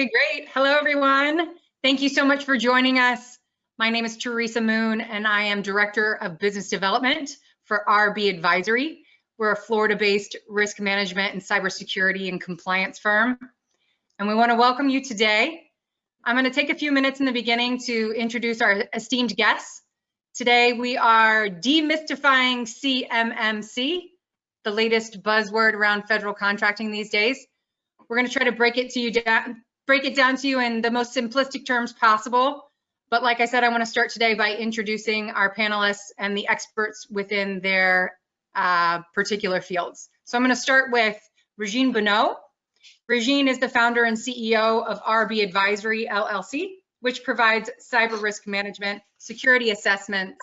Okay, great. Hello, everyone. Thank you so much for joining us. My name is Teresa Moon, and I am Director of Business Development for RB Advisory. We're a Florida-based risk management and cybersecurity and compliance firm, and we want to welcome you today. I'm going to take a few minutes in the beginning to introduce our esteemed guests. Today, we are demystifying CMMC, the latest buzzword around federal contracting these days. We're going to try to break it down to you in the most simplistic terms possible. But like I said, I want to start today by introducing our panelists and the experts within their particular fields. So I'm going to start with Regine Bonneau. Regine is the founder and CEO of RB Advisory, LLC, which provides cyber risk management, security assessments,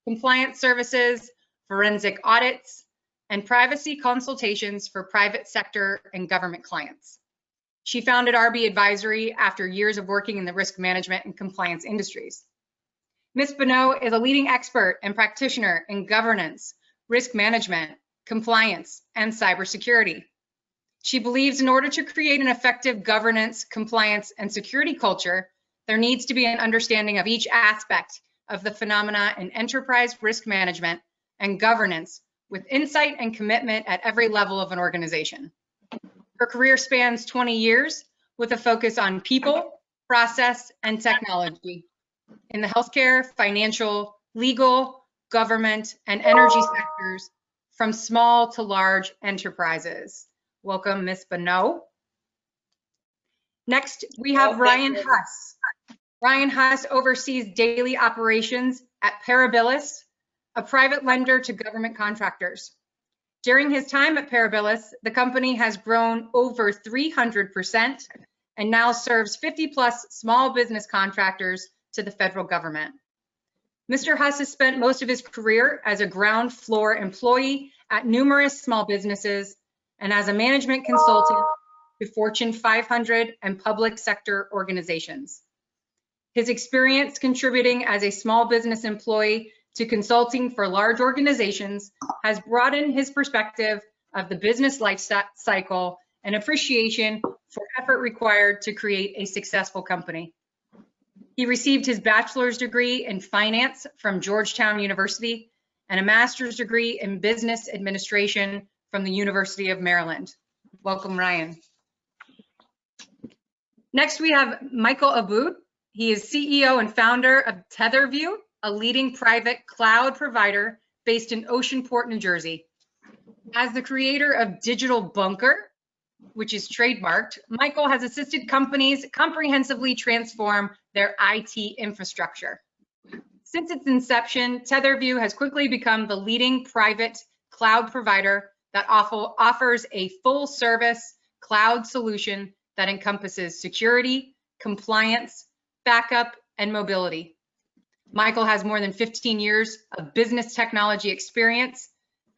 compliance services, forensic audits, and privacy consultations for private sector and government clients. She founded RB Advisory after years of working in the risk management and compliance industries. Ms. Bonneau is a leading expert and practitioner in governance, risk management, compliance, and cybersecurity. She believes in order to create an effective governance, compliance, and security culture, there needs to be an understanding of each aspect of the phenomena in enterprise risk management and governance with insight and commitment at every level of an organization. Her career spans 20 years with a focus on people, process, and technology in the healthcare, financial, legal, government, and energy sectors from small to large enterprises. Welcome, Ms. Bonneau. Next, we have Ryan Huss. Ryan Huss oversees daily operations at Parabilis, a private lender to government contractors. During his time at Parabilis, the company has grown over 300% and now serves 50+ small business contractors to the federal government. Mr. Huss has spent most of his career as a ground floor employee at numerous small businesses and as a management consultant to Fortune 500 and public sector organizations. His experience contributing as a small business employee to consulting for large organizations has broadened his perspective of the business life cycle and appreciation for effort required to create a successful company. He received his bachelor's degree in finance from Georgetown University and a master's degree in business administration from the University of Maryland. Welcome, Ryan. Next, we have Michael Aboud. He is CEO and founder of Tetherview, a leading private cloud provider based in Oceanport, New Jersey. As the creator of Digital Bunker, which is trademarked, Michael has assisted companies comprehensively transform their IT infrastructure. Since its inception, Tetherview has quickly become the leading private cloud provider that offers a full service cloud solution that encompasses security, compliance, backup, and mobility. Michael has more than 15 years of business technology experience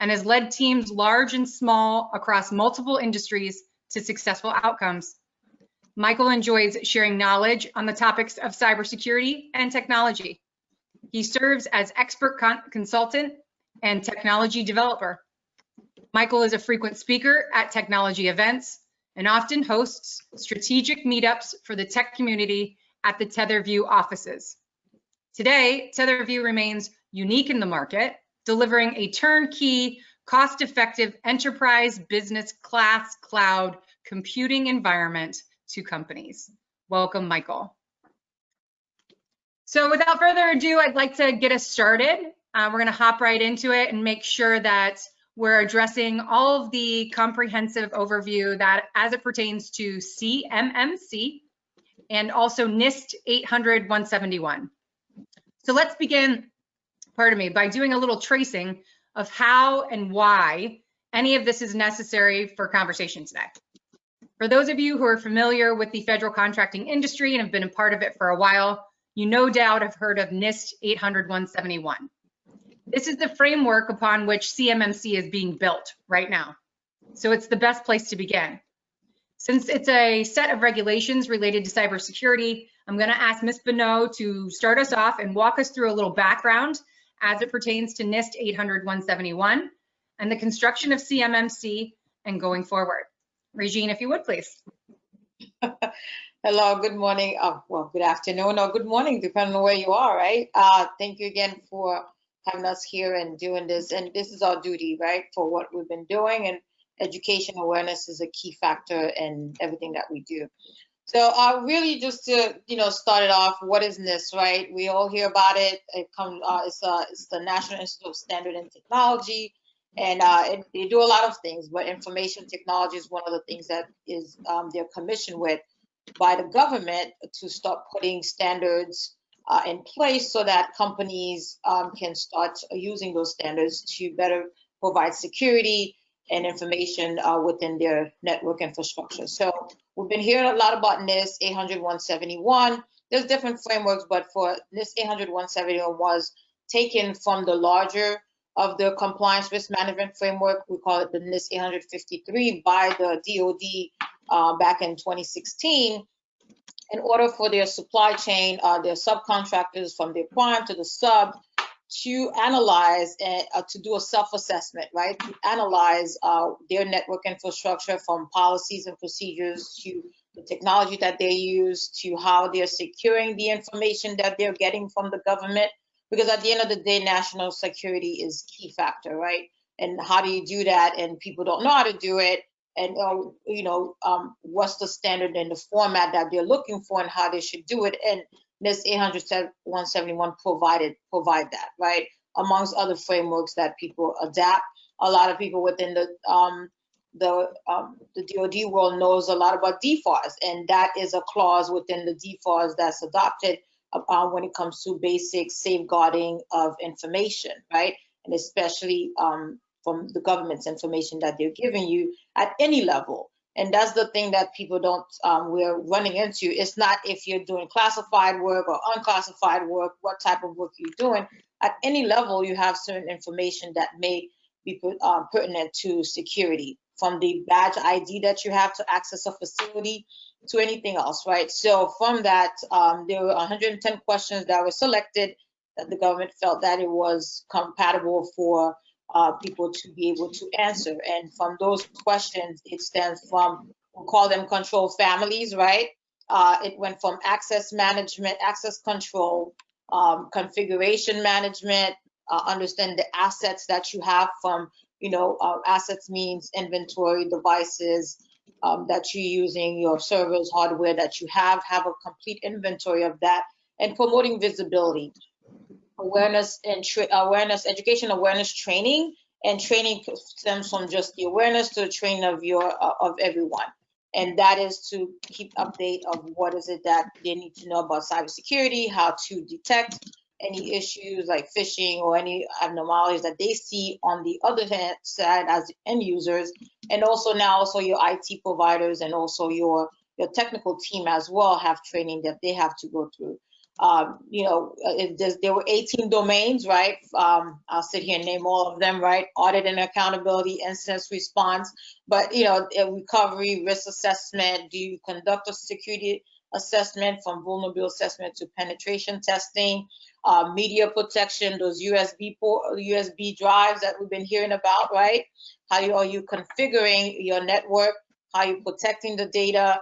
and has led teams large and small across multiple industries to successful outcomes. Michael enjoys sharing knowledge on the topics of cybersecurity and technology. He serves as expert consultant and technology developer. Michael is a frequent speaker at technology events and often hosts strategic meetups for the tech community at the Tetherview offices. Today, Tetherview remains unique in the market, delivering a turnkey, cost-effective enterprise business class cloud computing environment to companies. Welcome, Michael. So without further ado, I'd like to get us started. We're going to hop right into it and make sure that we're addressing all of the comprehensive overview that as it pertains to CMMC and also NIST 800-171. So let's begin, by doing a little tracing of how and why any of this is necessary for conversation today. For those of you who are familiar with the federal contracting industry and have been a part of it for a while, you no doubt have heard of NIST 800-171. This is the framework upon which CMMC is being built right now. So it's the best place to begin. Since it's a set of regulations related to cybersecurity, I'm going to ask Ms. Bonneau to start us off and walk us through a little background as it pertains to NIST 800-171 and the construction of CMMC and going forward. Regine, if you would, please. Hello, good morning. Well, good afternoon or good morning, depending on where you are, right? Thank you again for having us here and doing this. And this is our duty, right, for what we've been doing. And education awareness is a key factor in everything that we do. So really just to, start it off, what is NIST, right? We all hear about it. It's the National Institute of Standard and Technology. And they do a lot of things, but information technology is one of the things that is they're commissioned with by the government to start putting standards in place so that companies can start using those standards to better provide security and information within their network infrastructure. So we've been hearing a lot about NIST 800-171. There's different frameworks, but for NIST 800-171 was taken from the larger of the compliance risk management framework. We call it the NIST 853 by the DoD back in 2016, in order for their supply chain, their subcontractors from their prime to the sub, to analyze and to do a self-assessment, right? To analyze their network infrastructure, from policies and procedures to the technology that they use to how they're securing the information that they're getting from the government. Because at the end of the day, national security is key factor, right? And how do you do that? And people don't know how to do it. And what's the standard and the format that they're looking for and how they should do it. And this 800-171 provide that, right? Amongst other frameworks that people adapt. A lot of people within the DoD world knows a lot about DFARS, and that is a clause within the DFARS that's adopted when it comes to basic safeguarding of information, right? And especially from the government's information that they're giving you at any level. And that's the thing that people don't, we're running into. It's not if you're doing classified work or unclassified work, what type of work you're doing. At any level, you have certain information that may be pertinent to security, from the badge ID that you have to access a facility to anything else, right? So from that, there were 110 questions that were selected that the government felt that it was compatible for people to be able to answer. And from those questions, it stands from, we'll call them control families, right? It went from access management, access control, configuration management, understand the assets that you have from, assets means inventory, devices that you're using, your servers, hardware that you have a complete inventory of that, and promoting visibility. Awareness and education awareness training, and training stems from just the awareness to the training of everyone, and that is to keep update of what is it that they need to know about cybersecurity, how to detect any issues like phishing or any abnormalities that they see on the other hand side as end users, and also your IT providers and also your technical team as well have training that they have to go through. There were 18 domains, right? I'll sit here and name all of them, right? Audit and accountability, incident response, but recovery, risk assessment. Do you conduct a security assessment, from vulnerability assessment to penetration testing? Media protection, those USB drives that we've been hearing about, right? How are you configuring your network? How are you protecting the data?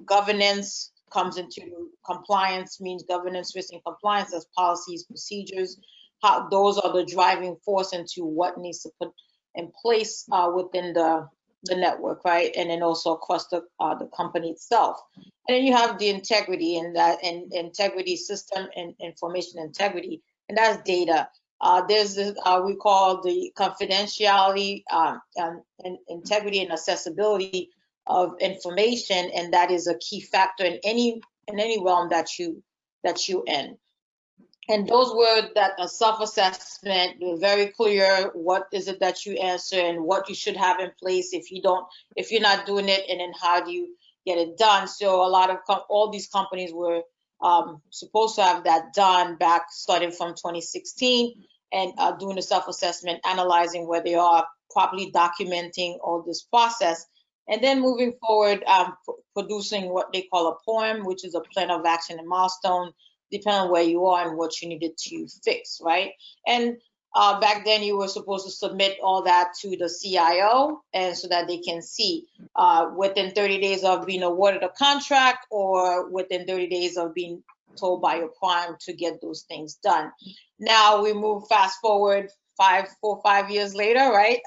Governance comes into compliance, means governance, risk, and compliance as policies, procedures. How those are the driving force into what needs to put in place within the network, right? And then also across the company itself. And then you have the integrity, and that and integrity system and information integrity, and that's data. There's this we call the confidentiality, and integrity and accessibility of information, and that is a key factor in any realm that you in. And those were that a self-assessment, very clear what is it that you answer and what you should have in place if you're not doing it, and then how do you get it done. So a lot of all these companies were supposed to have that done back starting from 2016, and doing a self-assessment, analyzing where they are, properly documenting all this process. And then moving forward, producing what they call a POEM, which is a plan of action and milestone, depending on where you are and what you needed to fix, right? And Back then, you were supposed to submit all that to the CIO, and so that they can see within 30 days of being awarded a contract or within 30 days of being told by your prime to get those things done. Now we move fast forward 5 years later, right?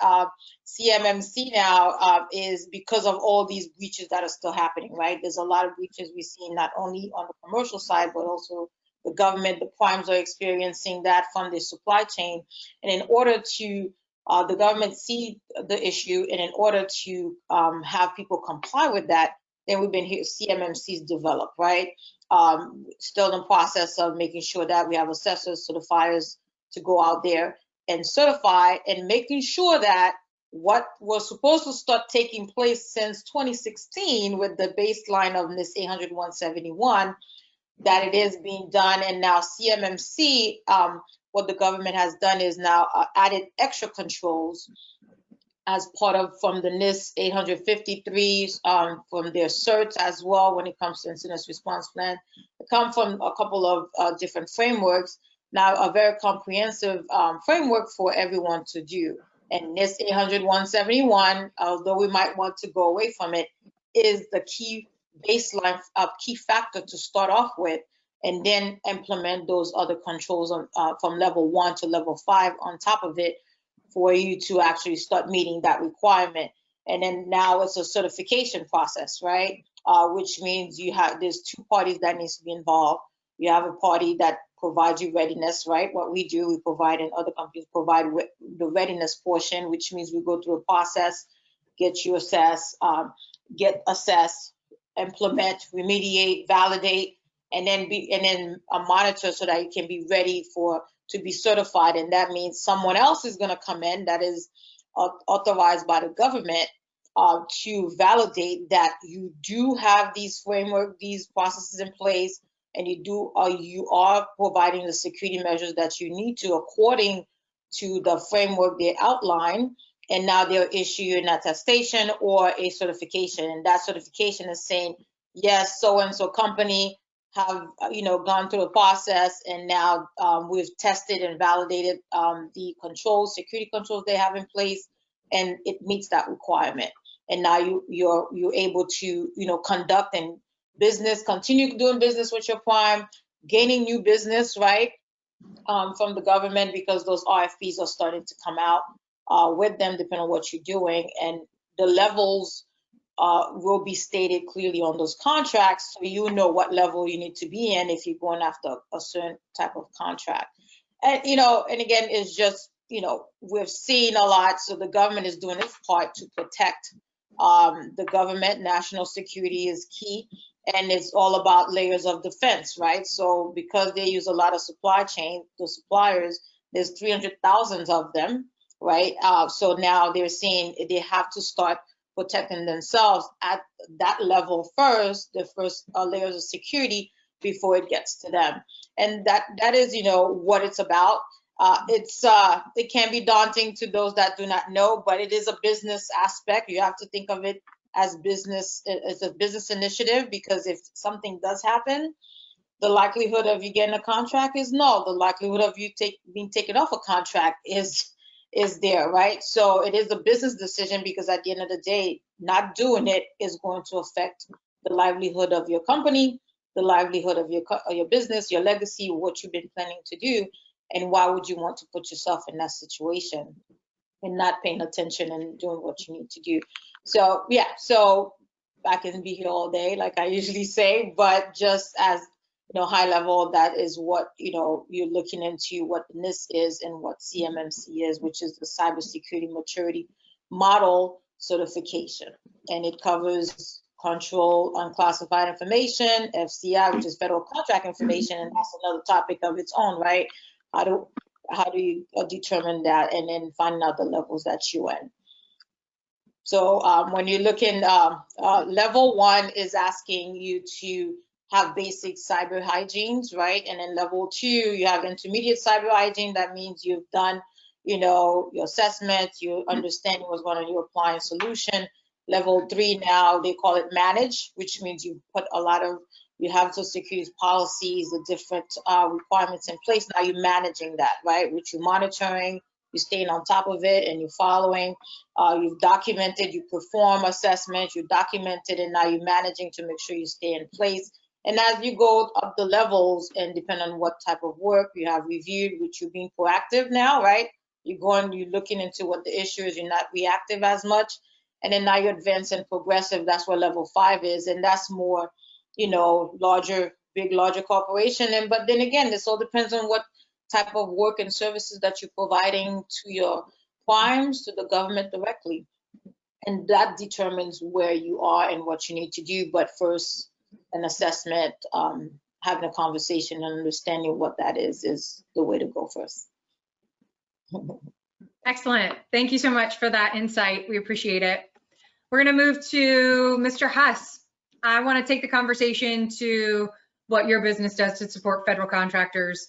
CMMC now is because of all these breaches that are still happening, right? There's a lot of breaches we see not only on the commercial side, but also the government, the primes are experiencing that from the supply chain. And in order to, the government see the issue, and in order to have people comply with that, then we've been here, CMMCs develop, right? Still in the process of making sure that we have assessors, certifiers to go out there and certify, and making sure that what was supposed to start taking place since 2016 with the baseline of NIS 800-171, that it is being done. And now CMMC, what the government has done is now added extra controls as part of from the NIS 853, from their certs as well when it comes to incident response plan. It comes from a couple of different frameworks. Now a very comprehensive framework for everyone to do. And NIS 800-171, although we might want to go away from it, is the key baseline, key factor to start off with, and then implement those other controls on, from level 1 to level 5 on top of it, for you to actually start meeting that requirement. And then now it's a certification process, right? Which means there's two parties that needs to be involved. You have a party that provides you readiness, right? What we do, we provide, and other companies provide the readiness portion, which means we go through a process, get you assessed, implement, remediate, validate, and then monitor so that you can be ready to be certified. And that means someone else is going to come in that is authorized by the government to validate that you do have these framework, these processes in place, and you are providing the security measures that you need to according to the framework they outline. And now they'll issue you an attestation or a certification, and that certification is saying, yes, so and so company have gone through the process, and now we've tested and validated the controls, security controls they have in place, and it meets that requirement. And now you're able to conduct and continue doing business with your prime, gaining new business, right, from the government, because those RFPs are starting to come out with them, depending on what you're doing, and the levels will be stated clearly on those contracts, so you know what level you need to be in if you're going after a certain type of contract. And and again, it's just we've seen a lot, so the government is doing its part to protect the government. National security is key, and it's all about layers of defense, right? So because they use a lot of supply chain, the suppliers, there's 300,000 of them, right? So now they're saying they have to start protecting themselves at that level first, the first layers of security before it gets to them. And that is what it's about. It can be daunting to those that do not know, but it is a business aspect. You have to think of it as a business initiative, because if something does happen, the likelihood of you getting a contract is null. The likelihood of you being taken off a contract is there, right? So it is a business decision, because at the end of the day, not doing it is going to affect the livelihood of your company, the livelihood of your business, your legacy, what you've been planning to do. And why would you want to put yourself in that situation and not paying attention and doing what you need to do? So yeah, so I can be here all day, like I usually say, but just as high level, that is what you're looking into, what NIS is and what CMMC is, which is the Cybersecurity Maturity Model Certification, and it covers control unclassified information, FCI, which is federal contract information, and that's another topic of its own, right? How do you determine that, and then finding out the levels that you're in. So when you're looking, level 1 is asking you to have basic cyber hygienes, right? And then level 2, you have intermediate cyber hygiene. That means you've done, your assessment, you understand what's going on, you're applying a solution. Level 3 now, they call it manage, which means you put a lot of you have Social Security's policies, the different requirements in place. Now you're managing that, right? Which you're monitoring, you're staying on top of it, and you're following. You've documented, you perform assessments, you documented, and now you're managing to make sure you stay in place. And as you go up the levels, and depending on what type of work you have reviewed, which you're being proactive now, right? You're looking into what the issue is, you're not reactive as much. And then now you're advanced and progressive, that's what level 5 is. And that's more, larger corporation. But then again, this all depends on what type of work and services that you're providing to your primes, to the government directly. And that determines where you are and what you need to do. But first, an assessment, having a conversation and understanding what that is the way to go first. Excellent. Thank you so much for that insight. We appreciate it. We're going to move to Mr. Huss. I want to take the conversation to what your business does to support federal contractors,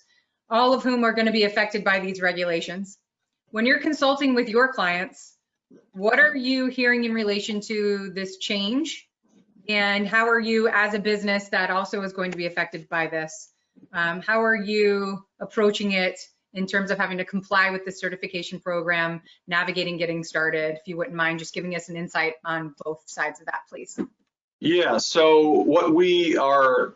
all of whom are going to be affected by these regulations. When you're consulting with your clients, what are you hearing in relation to this change? And how are you, as a business that also is going to be affected by this, how are you approaching it in terms of having to comply with the certification program, navigating getting started? If you wouldn't mind just giving us an insight on both sides of that, please. Yeah, so what we are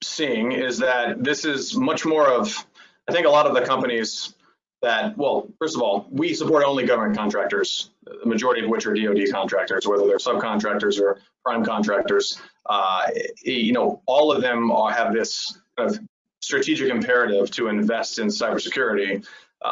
seeing is that this is much more of, I think a lot of the companies that, well, first of all, we support only government contractors, the majority of which are DoD contractors, whether they're subcontractors or prime contractors. All of them have this kind of strategic imperative to invest in cybersecurity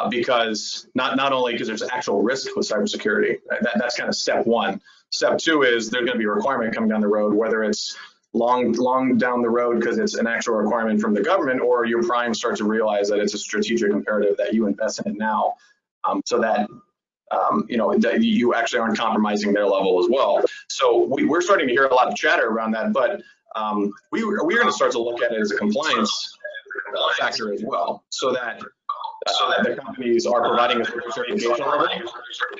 because not only because there's actual risk with cybersecurity, that's kind of step one. Step two is there's going to be a requirement coming down the road, whether it's long down the road because it's an actual requirement from the government, or your prime start to realize that it's a strategic imperative that you invest in it now, so that that you actually aren't compromising their level as well. So we're starting to hear a lot of chatter around that, but we're going to start to look at it as a compliance factor as well, so that the companies are providing a certification level,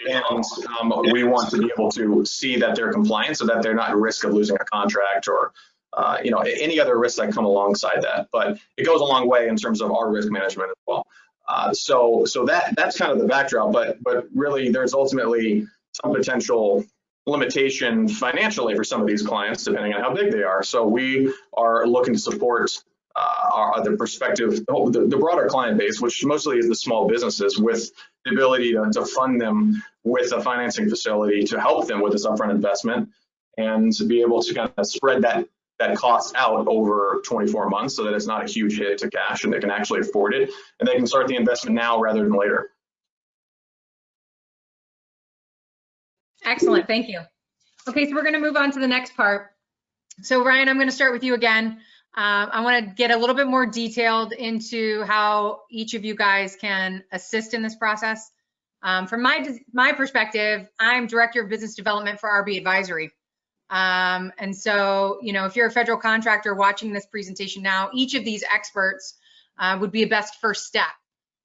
and we want to be able to see that they're compliant so that they're not at risk of losing a contract or any other risks that come alongside that. But it goes a long way in terms of our risk management as well. So that's kind of the backdrop, but really there's ultimately some potential limitation financially for some of these clients depending on how big they are. So we are looking to support the broader client base, which mostly is the small businesses, with the ability to fund them with a financing facility to help them with this upfront investment and to be able to kind of spread that cost out over 24 months so that it's not a huge hit to cash and they can actually afford it and they can start the investment now rather than later. Excellent, thank you. Okay, so we're going to move on to the next part. So Ryan, I'm going to start with you again. I want to get a little bit more detailed into how each of you guys can assist in this process. From my perspective, I'm Director of Business Development for RB Advisory. And so, if you're a federal contractor watching this presentation now, each of these experts would be a best first step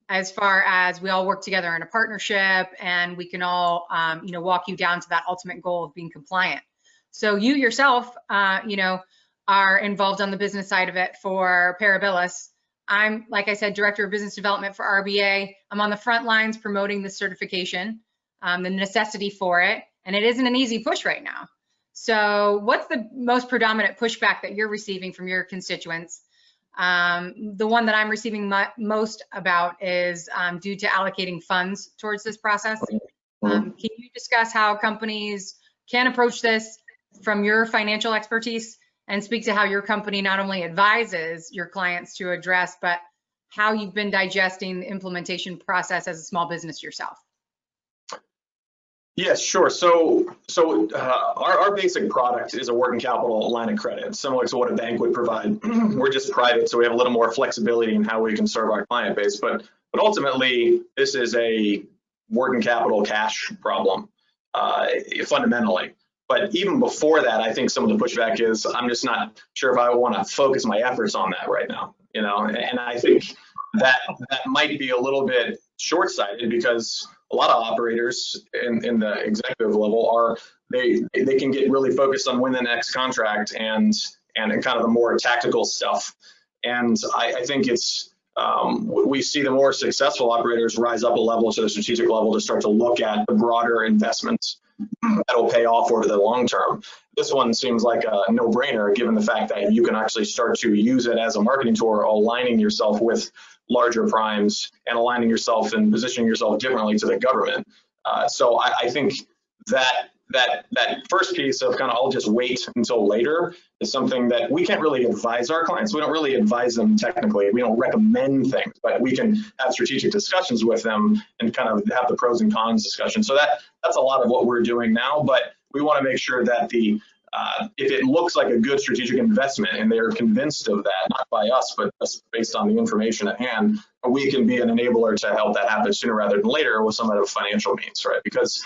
as far as we all work together in a partnership and we can all, walk you down to that ultimate goal of being compliant. So you yourself, are involved on the business side of it for Parabilis. I'm, like I said, Director of Business Development for RBA. I'm on the front lines promoting the certification, the necessity for it, and it isn't an easy push right now. So what's the most predominant pushback that you're receiving from your constituents? The one that I'm receiving most about is due to allocating funds towards this process. Can you discuss how companies can approach this from your financial expertise and speak to how your company not only advises your clients to address, but how you've been digesting the implementation process as a small business yourself? Yes, sure. So our basic product is a working capital line of credit, similar to what a bank would provide. We're just private, so we have a little more flexibility in how we can serve our client base. But ultimately, this is a working capital cash problem, fundamentally. But even before that, I think some of the pushback is I'm just not sure if I want to focus my efforts on that right now. And I think that might be a little bit short-sighted because a lot of operators in the executive level they can get really focused on winning the next contract and and kind of the more tactical stuff. And I think it's, we see the more successful operators rise up a level to the strategic level to start to look at the broader investments that'll pay off over the long term. This one seems like a no-brainer, given the fact that you can actually start to use it as a marketing tool, aligning yourself with larger primes and aligning yourself and positioning yourself differently to the government. So I think that first piece of kind of I'll just wait until later is something that we can't really advise our clients. We don't really advise them technically. We don't recommend things, but we can have strategic discussions with them and kind of have the pros and cons discussion. So that's a lot of what we're doing now, but we want to make sure that if it looks like a good strategic investment and they're convinced of that, not by us, but just based on the information at hand, we can be an enabler to help that happen sooner rather than later with some of the financial means, right? Because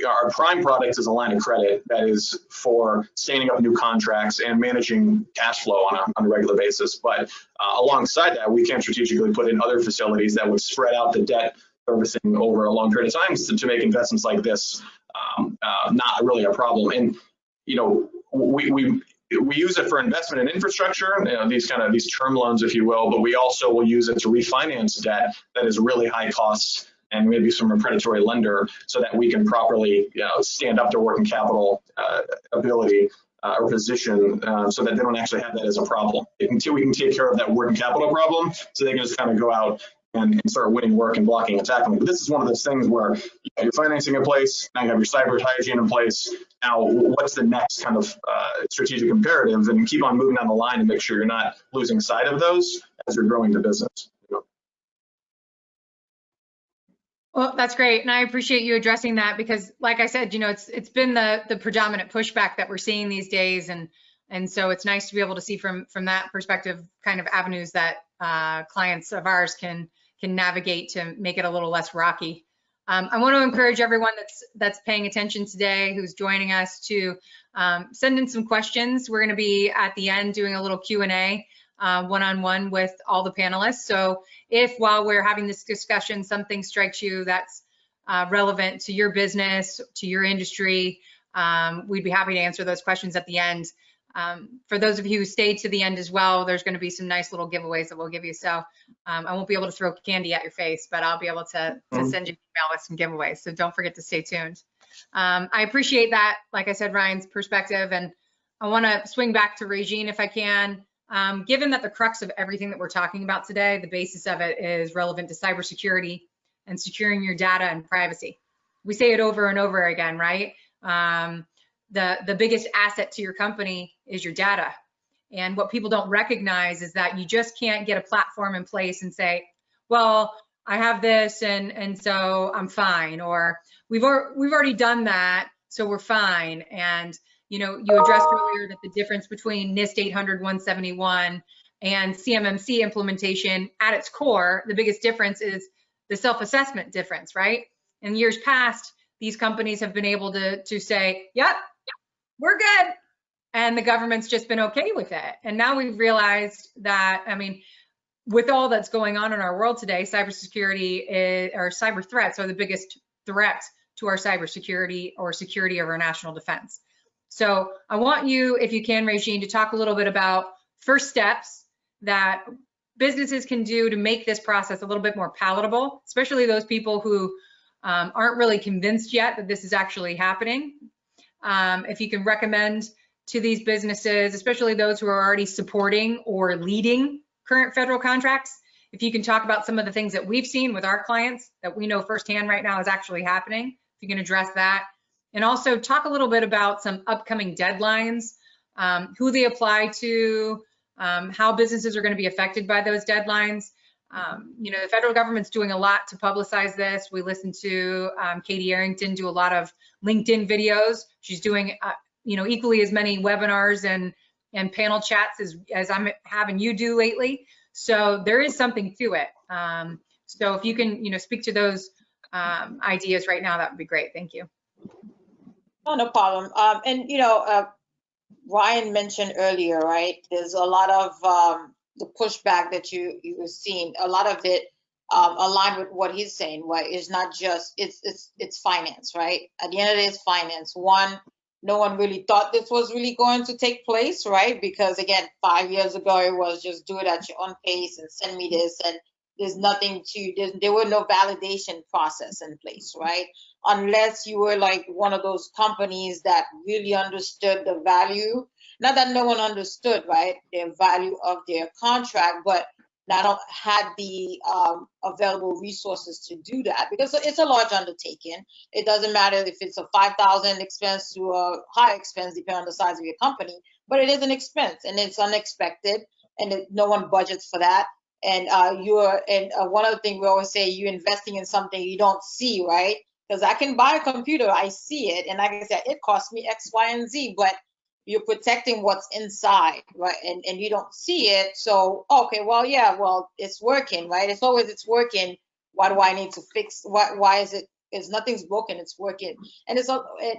our prime product is a line of credit that is for standing up new contracts and managing cash flow on a regular basis. But alongside that, we can strategically put in other facilities that would spread out the debt servicing over a long period of time to make investments like this not really a problem. And you know, we use it for investment in infrastructure, you know, these term loans, if you will, but we also will use it to refinance debt that is really high costs and maybe from a predatory lender, so that we can properly stand up to working capital ability or position, so that they don't actually have that as a problem. Until we can take care of that working capital problem, so they can just kind of go out and start winning work and blocking and tackling. But this is one of those things where you have your financing in place, now you have your cyber hygiene in place. Now, what's the next kind of strategic imperative? And keep on moving down the line and make sure you're not losing sight of those as you're growing the business. Well, that's great. And I appreciate you addressing that because, like I said, you know, it's been the predominant pushback that we're seeing these days. And so it's nice to be able to see from that perspective kind of avenues that clients of ours can navigate to make it a little less rocky. I want to encourage everyone that's paying attention today, who's joining us, to send in some questions. We're going to be at the end doing a little Q&A one-on-one with all the panelists. So if while we're having this discussion, something strikes you that's relevant to your business, to your industry, we'd be happy to answer those questions at the end. For those of you who stayed to the end as well, there's going to be some nice little giveaways that we'll give you. So I won't be able to throw candy at your face, but I'll be able to send you an email with some giveaways. So don't forget to stay tuned. I appreciate that, like I said, Ryan's perspective, and I want to swing back to Regine if I can. Given that the crux of everything that we're talking about today, the basis of it is relevant to cybersecurity and securing your data and privacy. We say it over and over again, right? The biggest asset to your company is your data. And what people don't recognize is that you just can't get a platform in place and say, well, I have this and so I'm fine, or we've already done that, so we're fine. And you know, you addressed earlier that the difference between NIST 800-171 and CMMC implementation, at its core, the biggest difference is the self-assessment difference, right? In years past, these companies have been able to say, yep, we're good. And the government's just been okay with it. And now we've realized that, I mean, with all that's going on in our world today, cybersecurity or cyber threats are the biggest threat to our cybersecurity or security of our national defense. So I want you, if you can, Regine, to talk a little bit about first steps that businesses can do to make this process a little bit more palatable, especially those people who aren't really convinced yet that this is actually happening. If you can recommend to these businesses, especially those who are already supporting or leading current federal contracts, if you can talk about some of the things that we've seen with our clients that we know firsthand right now is actually happening, if you can address that. And also talk a little bit about some upcoming deadlines, who they apply to, how businesses are going to be affected by those deadlines. You know, the federal government's doing a lot to publicize this. We listened to Katie Arrington do a lot of LinkedIn videos. She's doing, you know, equally as many webinars and panel chats as I'm having you do lately. So there is something to it. So if you can, you know, speak to those ideas right now, that would be great. Thank you. Oh, no problem. And, you know, Ryan mentioned earlier, right? There's a lot of the pushback that you were seeing. A lot of it aligned with what he's saying. Right? It's not just it's finance, right? At the end of the day, it's finance. One, no one really thought this was really going to take place, right? Because again, 5 years ago, it was just do it at your own pace and send me this, and there's nothing to, there were no validation process in place, right? Unless you were like one of those companies that really understood the value, not that no one understood, right, their value of their contract, but not had the available resources to do that, because it's a large undertaking. It doesn't matter if it's a 5,000 expense to a high expense, depending on the size of your company, but it is an expense and it's unexpected, and no one budgets for that. And one other thing we always say, you're investing in something you don't see, right? Because I can buy a computer, I see it, and like I said, it costs me X, Y, and Z, but you're protecting what's inside, right? And you don't see it. So, okay, well, yeah, well, it's working, right? It's always, it's working. Why do I need to fix? Why is it? It's nothing's broken. It's working. And it's,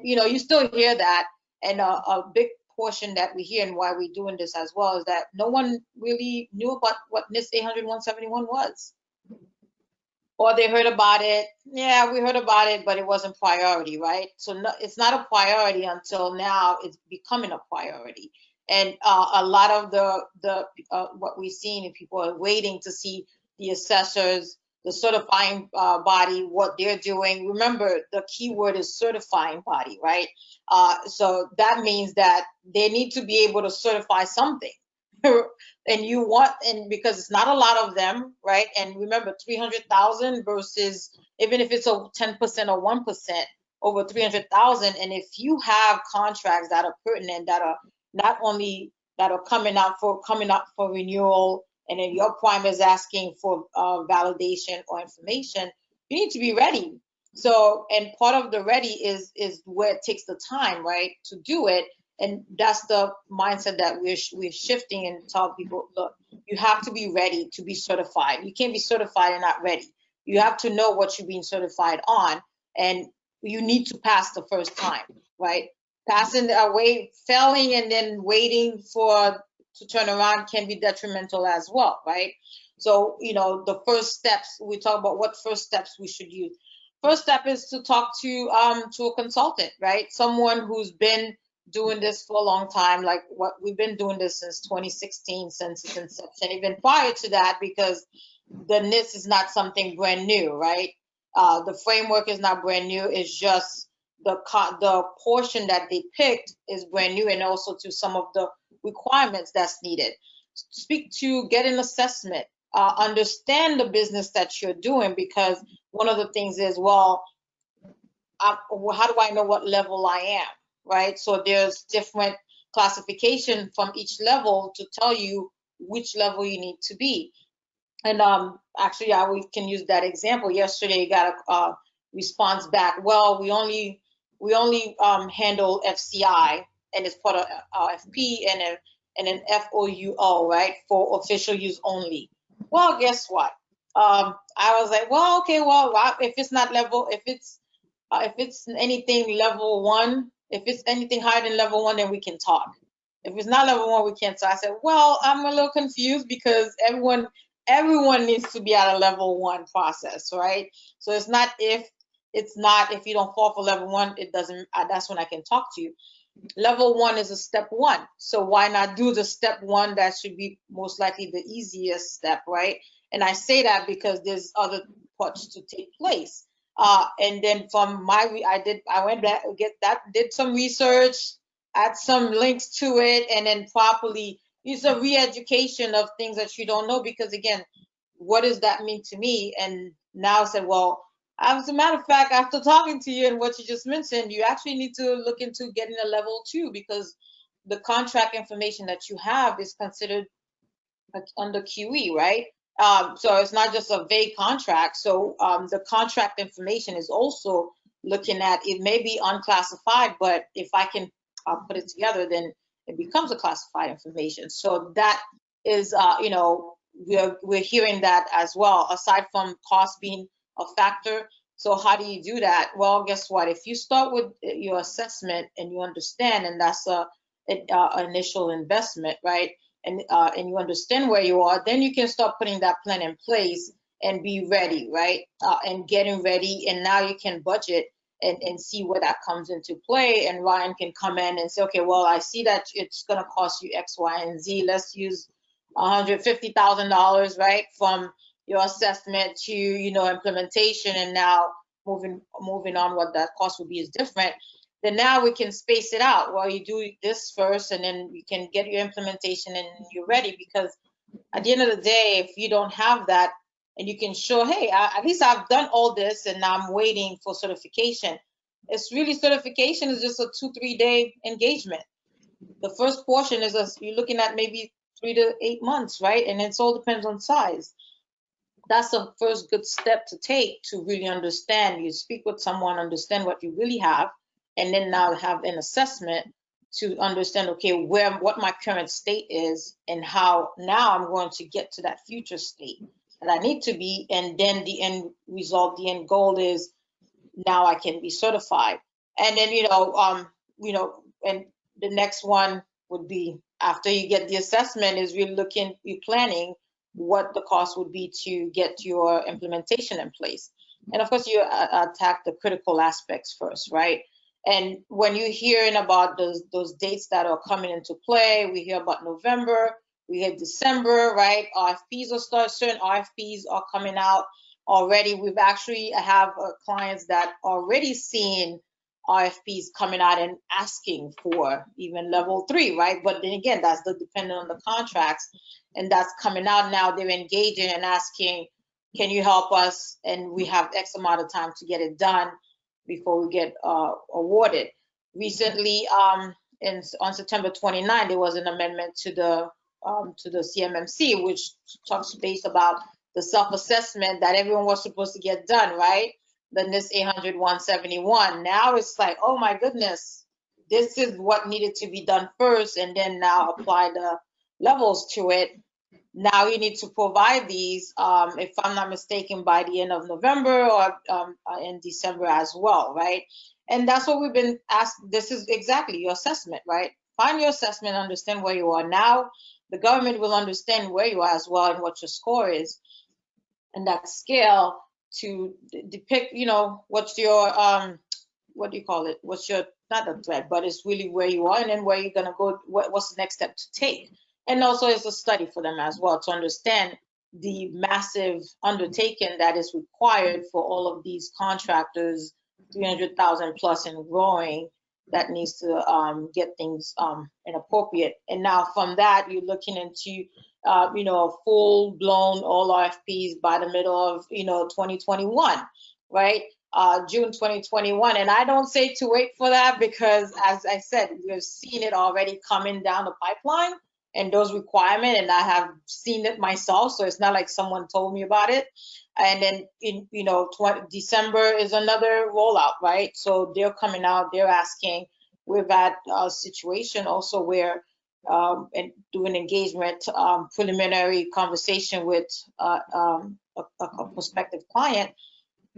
you know, you still hear that. And a big portion that we hear and why we're doing this as well is that no one really knew about what NIST 800-171 was. Or they heard about it. Yeah, we heard about it, but it wasn't priority, right? So no, it's not a priority until now it's becoming a priority. And a lot of the what we've seen, and people are waiting to see the assessors, the certifying body, what they're doing. Remember, the key word is certifying body, right? So that means that they need to be able to certify something. And you want, and because it's not a lot of them, right? And remember, 300,000 versus, even if it's a 10% or 1%, over 300,000. And if you have contracts that are pertinent, that are not only that are coming up for renewal, and then your prime is asking for validation or information, you need to be ready. So, and part of the ready is where it takes the time, right, to do it. And that's the mindset that we're shifting, and tell people, look, you have to be ready to be certified. You can't be certified and not ready. You have to know what you're being certified on, and you need to pass the first time, right? Passing away, failing, and then waiting to turn around can be detrimental as well, right? So, you know, the first steps, we talk about what first steps we should use. First step is to talk to a consultant, right? Someone who's been doing this for a long time, like what we've been doing this since 2016, since its inception, even prior to that, because the NIST is not something brand new, right? The framework is not brand new. It's just the portion that they picked is brand new, and also to some of the requirements that's needed. Speak to, get an assessment, understand the business that you're doing, because one of the things is, well, how do I know what level I am? Right? So there's different classification from each level to tell you which level you need to be. And actually, we can use that example. Yesterday, got a response back. Well, we only handle FCI, and it's part of RFP, and an FOUO, right, for official use only. Well, guess what? I was like, well, okay, well, if it's not level, if it's anything level 1. If it's anything higher than level 1, then we can talk. If it's not level 1, we can't. So I said, well, I'm a little confused, because everyone needs to be at a level 1 process, right? So it's not if you don't fall for level 1, it doesn't. That's when I can talk to you. Level 1 is a step 1. So why not do the step 1? That should be most likely the easiest step, right? And I say that because there's other parts to take place. And then from I went back, did some research, add some links to it, and then properly use a re-education of things that you don't know, because again, what does that mean to me? And now I said, well, as a matter of fact, after talking to you and what you just mentioned, you actually need to look into getting a level 2, because the contract information that you have is considered under QE, right? So it's not just a vague contract. So the contract information is also looking at, it may be unclassified, but if I can put it together, then it becomes a classified information. So that is, you know, we're hearing that as well, aside from cost being a factor. So how do you do that? Well, guess what? If you start with your assessment and you understand, and that's an initial investment, right? And you understand where you are, then you can start putting that plan in place and be ready, right? And getting ready, and now you can budget and see where that comes into play. And Ryan can come in and say, okay, well, I see that it's going to cost you X, Y, and Z. Let's use $150,000, right, from your assessment to, you know, implementation, and now moving on, what that cost would be is different. Then now we can space it out. Well, you do this first, and then you can get your implementation and you're ready. Because at the end of the day, if you don't have that, and you can show, hey, at least I've done all this, and now I'm waiting for certification. It's really, certification is just a 2-3 day engagement. The first portion is you're looking at maybe 3 to 8 months, right? And it all depends on size. That's the first good step to take to really understand. You speak with someone, understand what you really have, and then now have an assessment to understand, okay, what my current state is, and how now I'm going to get to that future state that I need to be. And then the end result, the end goal is now I can be certified. And then, and the next one would be, after you get the assessment, is really planning what the cost would be to get your implementation in place. And of course, you attack the critical aspects first, right? And when you're hearing about those dates that are coming into play, we hear about November, we hear December, right? RFPs will start, certain RFPs are coming out already. We've actually have clients that already seen RFPs coming out and asking for even level 3, right? But then again, that's dependent on the contracts, and that's coming out now. They're engaging and asking, can you help us? And we have X amount of time to get it done before we get awarded. Recently, on September 29, there was an amendment to the CMMC, which talks based about the self-assessment that everyone was supposed to get done, right? The NIST 800-171. Now it's like, oh my goodness, this is what needed to be done first, and then now apply the levels to it. Now you need to provide these, if I'm not mistaken, by the end of November or in December as well, right? And that's what we've been asked. This is exactly your assessment, right? Find your assessment, understand where you are. Now the government will understand where you are as well and what your score is, and that scale to depict, what's your, what do you call it? What's your, not a threat, but it's really where you are, and then where you're gonna go, what's the next step to take. And also it's a study for them as well to understand the massive undertaking that is required for all of these contractors, 300,000 plus and growing, that needs to get things inappropriate. And now from that, you're looking into, a full-blown all RFPs by the middle of, 2021, right? June 2021. And I don't say to wait for that, because as I said, we've seen it already coming down the pipeline, and those requirements, and I have seen it myself, so it's not like someone told me about it. And then in December is another rollout, right? So they're coming out, they're asking. We've had a situation also where and doing engagement, preliminary conversation with a prospective client.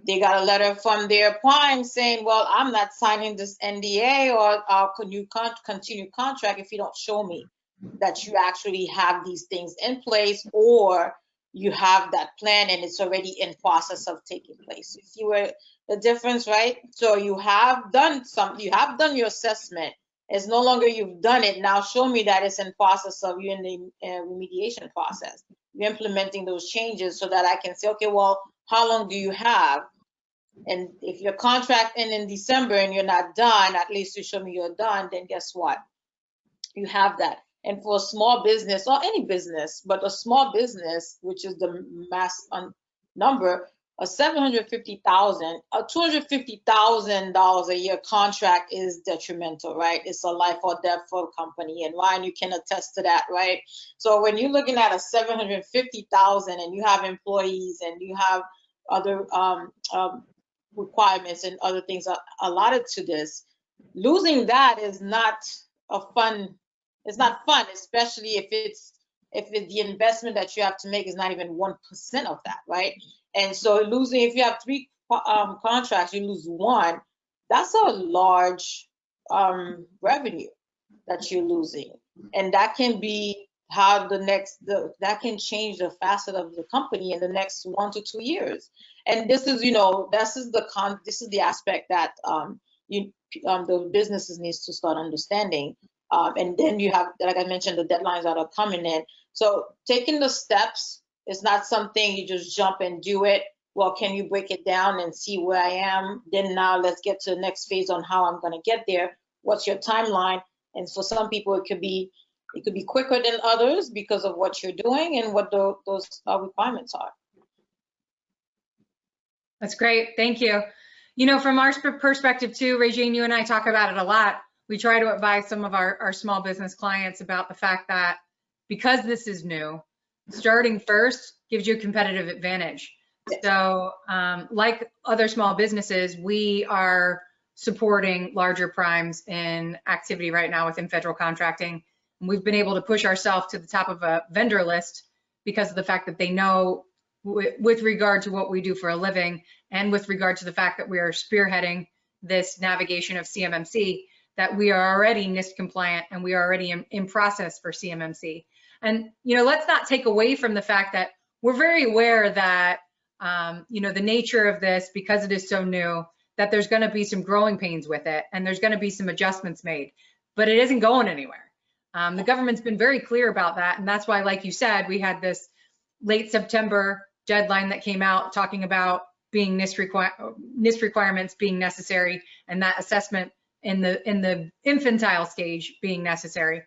They got a letter from their prime saying, well, I'm not signing this NDA, or can you continue contract if you don't show me that you actually have these things in place, or you have that plan and it's already in process of taking place. You see where the difference, right? So you have done your assessment. It's no longer you've done it. Now show me that it's in process of you in the remediation process. You're implementing those changes so that I can say, okay, well, how long do you have? And if your contract ends in December and you're not done, at least you show me you're done, then guess what? You have that. And for a small business, or any business, but a small business, which is the mass number, a $750,000, a $250,000 a year contract is detrimental, right? It's a life or death for a company, and Ryan, you can attest to that, right? So when you're looking at a $750,000 and you have employees and you have other requirements and other things allotted to this, losing that is not a fun. It's not fun, especially if the investment that you have to make is not even 1% of that, right? And so losing, if you have 3 contracts, you lose 1. That's a large revenue that you're losing, and that can be how that can change the facet of the company in the next 1 to 2 years. And this is, this is the aspect that the businesses needs to start understanding. And then you have, like I mentioned, the deadlines that are coming in. So taking the steps is not something you just jump and do it. Well, can you break it down and see where I am? Then now let's get to the next phase on how I'm going to get there. What's your timeline? And for some people, it could be quicker than others because of what you're doing and what those requirements are. That's great. Thank you. From our perspective too, Regine, you and I talk about it a lot. We try to advise some of our small business clients about the fact that because this is new, starting first gives you a competitive advantage. So like other small businesses, we are supporting larger primes in activity right now within federal contracting. And we've been able to push ourselves to the top of a vendor list because of the fact that they know with regard to what we do for a living and with regard to the fact that we are spearheading this navigation of CMMC, that we are already NIST compliant and we are already in process for CMMC. And, let's not take away from the fact that we're very aware that, the nature of this, because it is so new, that there's going to be some growing pains with it and there's going to be some adjustments made, but it isn't going anywhere. The government's been very clear about that. And that's why, like you said, we had this late September deadline that came out talking about being NIST requirements being necessary and that assessment in the infantile stage being necessary.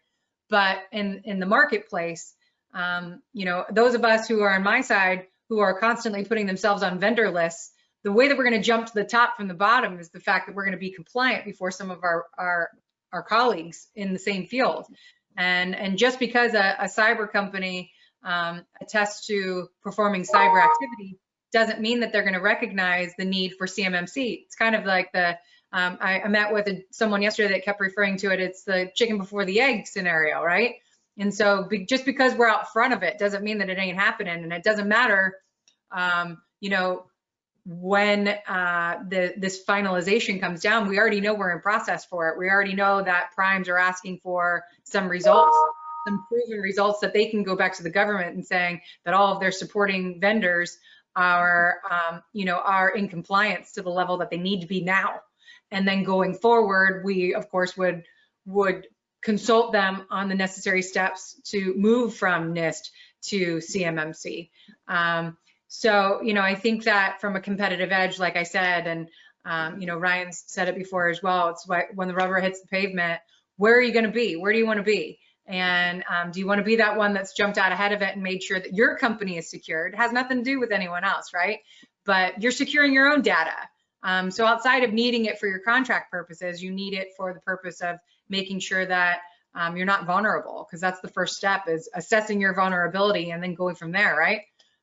But in the marketplace, those of us who are on my side, who are constantly putting themselves on vendor lists, the way that we're going to jump to the top from the bottom is the fact that we're going to be compliant before some of our colleagues in the same field. And just because a cyber company attests to performing cyber activity doesn't mean that they're going to recognize the need for CMMC. It's kind of like I met with someone yesterday that kept referring to it. It's the chicken before the egg scenario, right? And so just because we're out front of it doesn't mean that it ain't happening. And it doesn't matter, when this finalization comes down, we already know we're in process for it. We already know that primes are asking for some results, some proven results that they can go back to the government and saying that all of their supporting vendors are in compliance to the level that they need to be now. And then going forward, we of course would consult them on the necessary steps to move from NIST to CMMC. So, I think that from a competitive edge, like I said, and, Ryan's said it before as well, it's when the rubber hits the pavement, where are you going to be? Where do you want to be? And do you want to be that one that's jumped out ahead of it and made sure that your company is secured? It has nothing to do with anyone else, right? But you're securing your own data. So outside of needing it for your contract purposes, you need it for the purpose of making sure that you're not vulnerable, because that's the first step, is assessing your vulnerability and then going from there, right?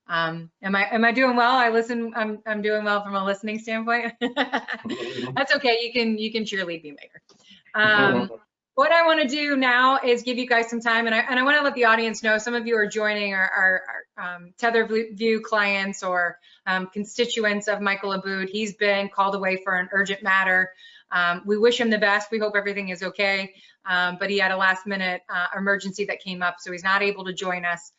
Am I doing well? I'm doing well from a listening standpoint. That's okay. You can cheerlead me later. What I want to do now is give you guys some time, and I want to let the audience know some of you are joining our TetherView clients or constituents of Michael Aboud. He's been called away for an urgent matter. We wish him the best. We hope everything is okay, but he had a last-minute emergency that came up, so he's not able to join us.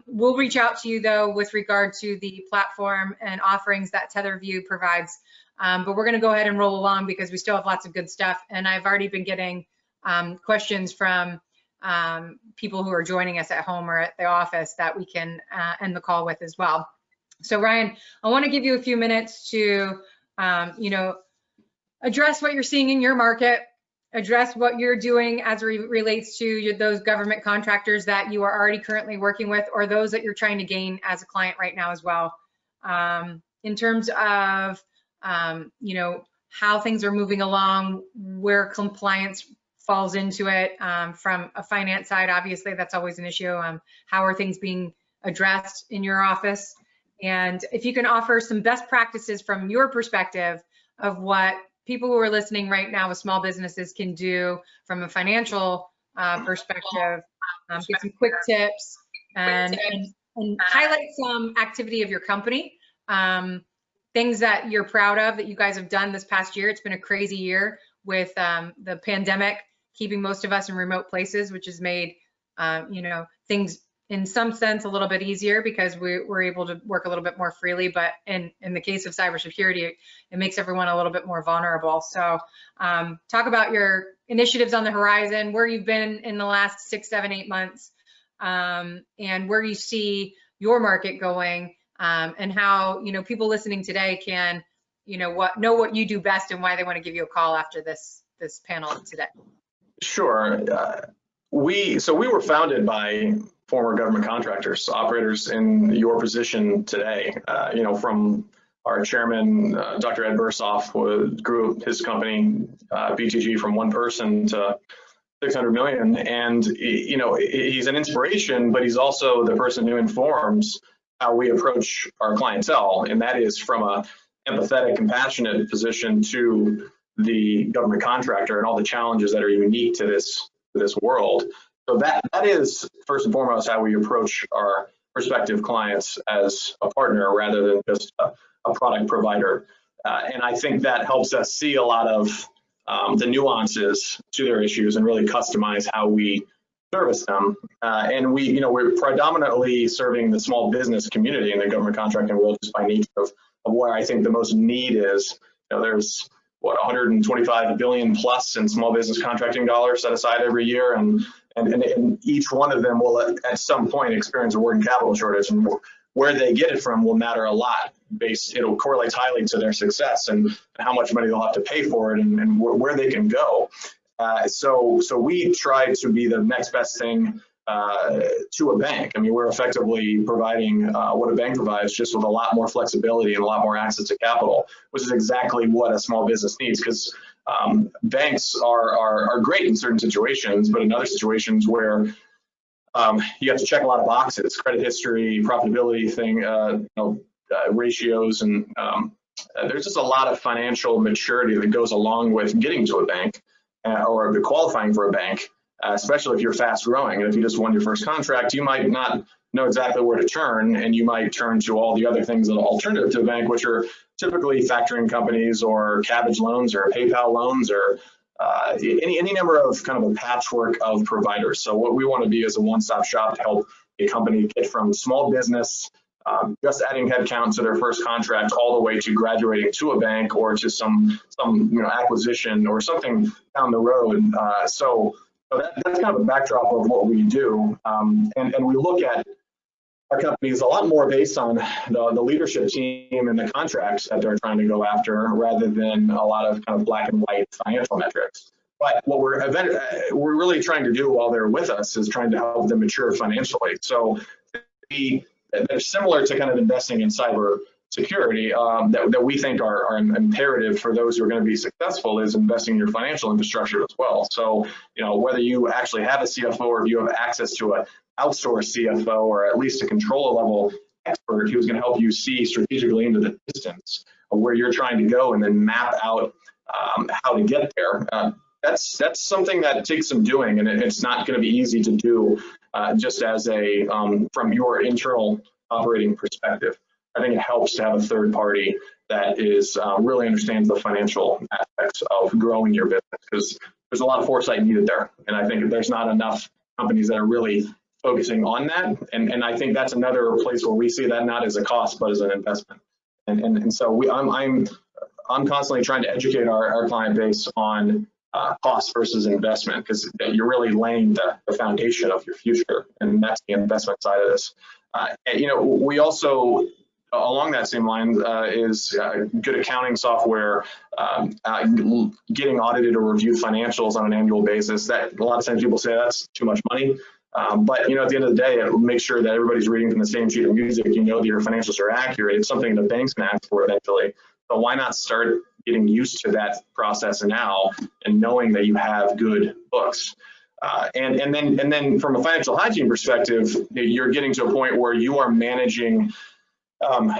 We'll reach out to you though with regard to the platform and offerings that TetherView provides, but we're going to go ahead and roll along because we still have lots of good stuff, and I've already been getting questions from people who are joining us at home or at the office that we can end the call with as well. So Ryan, I want to give you a few minutes to address what you're seeing in your market, address what you're doing as it relates to those government contractors that you are already currently working with, or those that you're trying to gain as a client right now as well. In terms of how things are moving along, where compliance falls into it. From a finance side, obviously that's always an issue. How are things being addressed in your office? And if you can offer some best practices from your perspective of what people who are listening right now with small businesses can do from a financial perspective, get some quick tips and highlight some activity of your company, things that you're proud of that you guys have done this past year. It's been a crazy year with the pandemic keeping most of us in remote places, which has made things in some sense a little bit easier because we're able to work a little bit more freely, but in the case of cybersecurity, it makes everyone a little bit more vulnerable. So talk about your initiatives on the horizon, where you've been in the last 6, 7, 8 months, and where you see your market going, and how people listening today can know what you do best and why they want to give you a call after this panel today. Sure. We were founded by former government contractors, operators in your position today. From our chairman, Dr. Ed Bursoff, who grew his company, BTG, from 1 person to 600 million. And, he's an inspiration, but he's also the person who informs how we approach our clientele. And that is from a empathetic, compassionate position to the government contractor and all the challenges that are unique to this world. So that is first and foremost how we approach our prospective clients as a partner rather than just a product provider. And I think that helps us see a lot of the nuances to their issues and really customize how we service them. And we're predominantly serving the small business community in the government contracting world just by nature of where I think the most need is. There's 125 billion plus in small business contracting dollars set aside every year, and each one of them will at some point experience a working capital shortage, and where they get it from will matter a lot. It'll correlate highly to their success and how much money they'll have to pay for it and where they can go. So we try to be the next best thing to a bank. I mean, we're effectively providing what a bank provides, just with a lot more flexibility and a lot more access to capital, which is exactly what a small business needs, because banks are great in certain situations, but in other situations where you have to check a lot of boxes, credit history, profitability ratios, and there's just a lot of financial maturity that goes along with getting to a bank or qualifying for a bank. Especially if you're fast growing, and if you just won your first contract, you might not know exactly where to turn, and you might turn to all the other things that are alternative to a bank, which are typically factoring companies or cabbage loans or PayPal loans or any number of kind of a patchwork of providers. So what we want to be is a one-stop shop to help a company get from small business, just adding headcount to their first contract, all the way to graduating to a bank or to some acquisition or something down the road. So that's kind of a backdrop of what we do, and we look at our companies a lot more based on the leadership team and the contracts that they're trying to go after, rather than a lot of kind of black and white financial metrics. But what we're really trying to do while they're with us is trying to help them mature financially. So they're similar to kind of investing in cyber security that we think are imperative for those who are going to be successful, is investing in your financial infrastructure as well. So, whether you actually have a CFO or if you have access to an outsourced CFO or at least a controller level expert who's going to help you see strategically into the distance of where you're trying to go and then map out how to get there. That's something that takes some doing, and it's not going to be easy to do just as from your internal operating perspective. I think it helps to have a third party that really understands the financial aspects of growing your business, because there's a lot of foresight needed there. And I think there's not enough companies that are really focusing on that. And I think that's another place where we see that not as a cost, but as an investment. And so I'm constantly trying to educate our client base on cost versus investment, because you're really laying the foundation of your future. And that's the investment side of this. We also, along that same line, is good accounting software, getting audited or reviewed financials on an annual basis. That a lot of times people say that's too much money, but at the end of the day, it make sure that everybody's reading from the same sheet of music. That your financials are accurate. It's something the banks can ask for eventually. So why not start getting used to that process now and knowing that you have good books? And then from a financial hygiene perspective, you're getting to a point where you are managing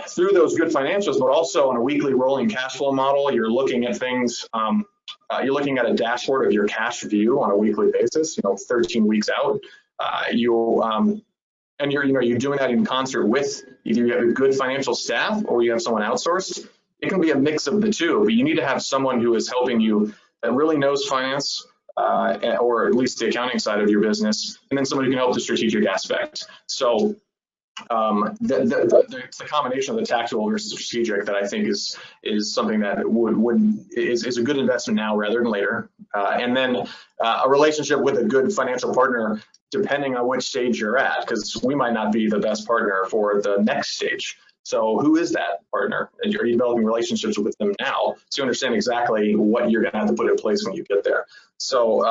through those good financials, but also on a weekly rolling cash flow model. You're looking at things, you're looking at a dashboard of your cash view on a weekly basis, 13 weeks out. And you're doing that in concert with either you have a good financial staff or you have someone outsourced. It can be a mix of the two, but you need to have someone who is helping you that really knows finance, or at least the accounting side of your business, and then somebody who can help the strategic aspect. So it's the combination of the tactical versus strategic that I think is something that is a good investment now rather than later. And then a relationship with a good financial partner, depending on which stage you're at, because we might not be the best partner for the next stage. So who is that partner? And are you developing relationships with them now so you understand exactly what you're going to have to put in place when you get there? So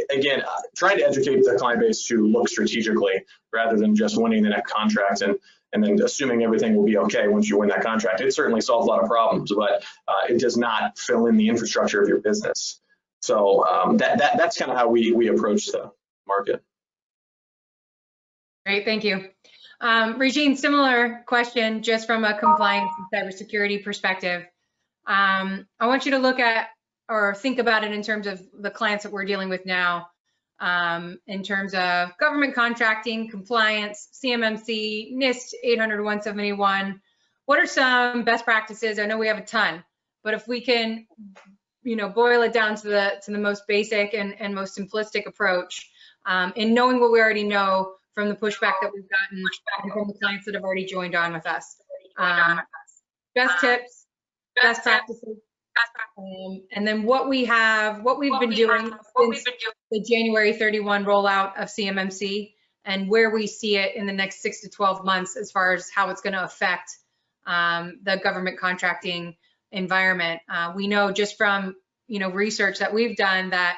again, trying to educate the client base to look strategically rather than just winning the next contract and then assuming everything will be okay once you win that contract. It certainly solves a lot of problems, but it does not fill in the infrastructure of your business. So that's kind of how we approach the market. Great, thank you. Regine, similar question, just from a compliance and cybersecurity perspective. I want you to look at or think about it in terms of the clients that we're dealing with now, in terms of government contracting, compliance, CMMC, NIST 800-171. What are some best practices? I know we have a ton, but if we can, boil it down to the most basic and most simplistic approach, in knowing what we already know from the pushback that we've gotten and from the clients that have already joined on with us. Best tips, best practices, and then what we've been doing since the January 31 rollout of CMMC and where we see it in the next 6 to 12 months as far as how it's going to affect the government contracting environment. We know just from research that we've done that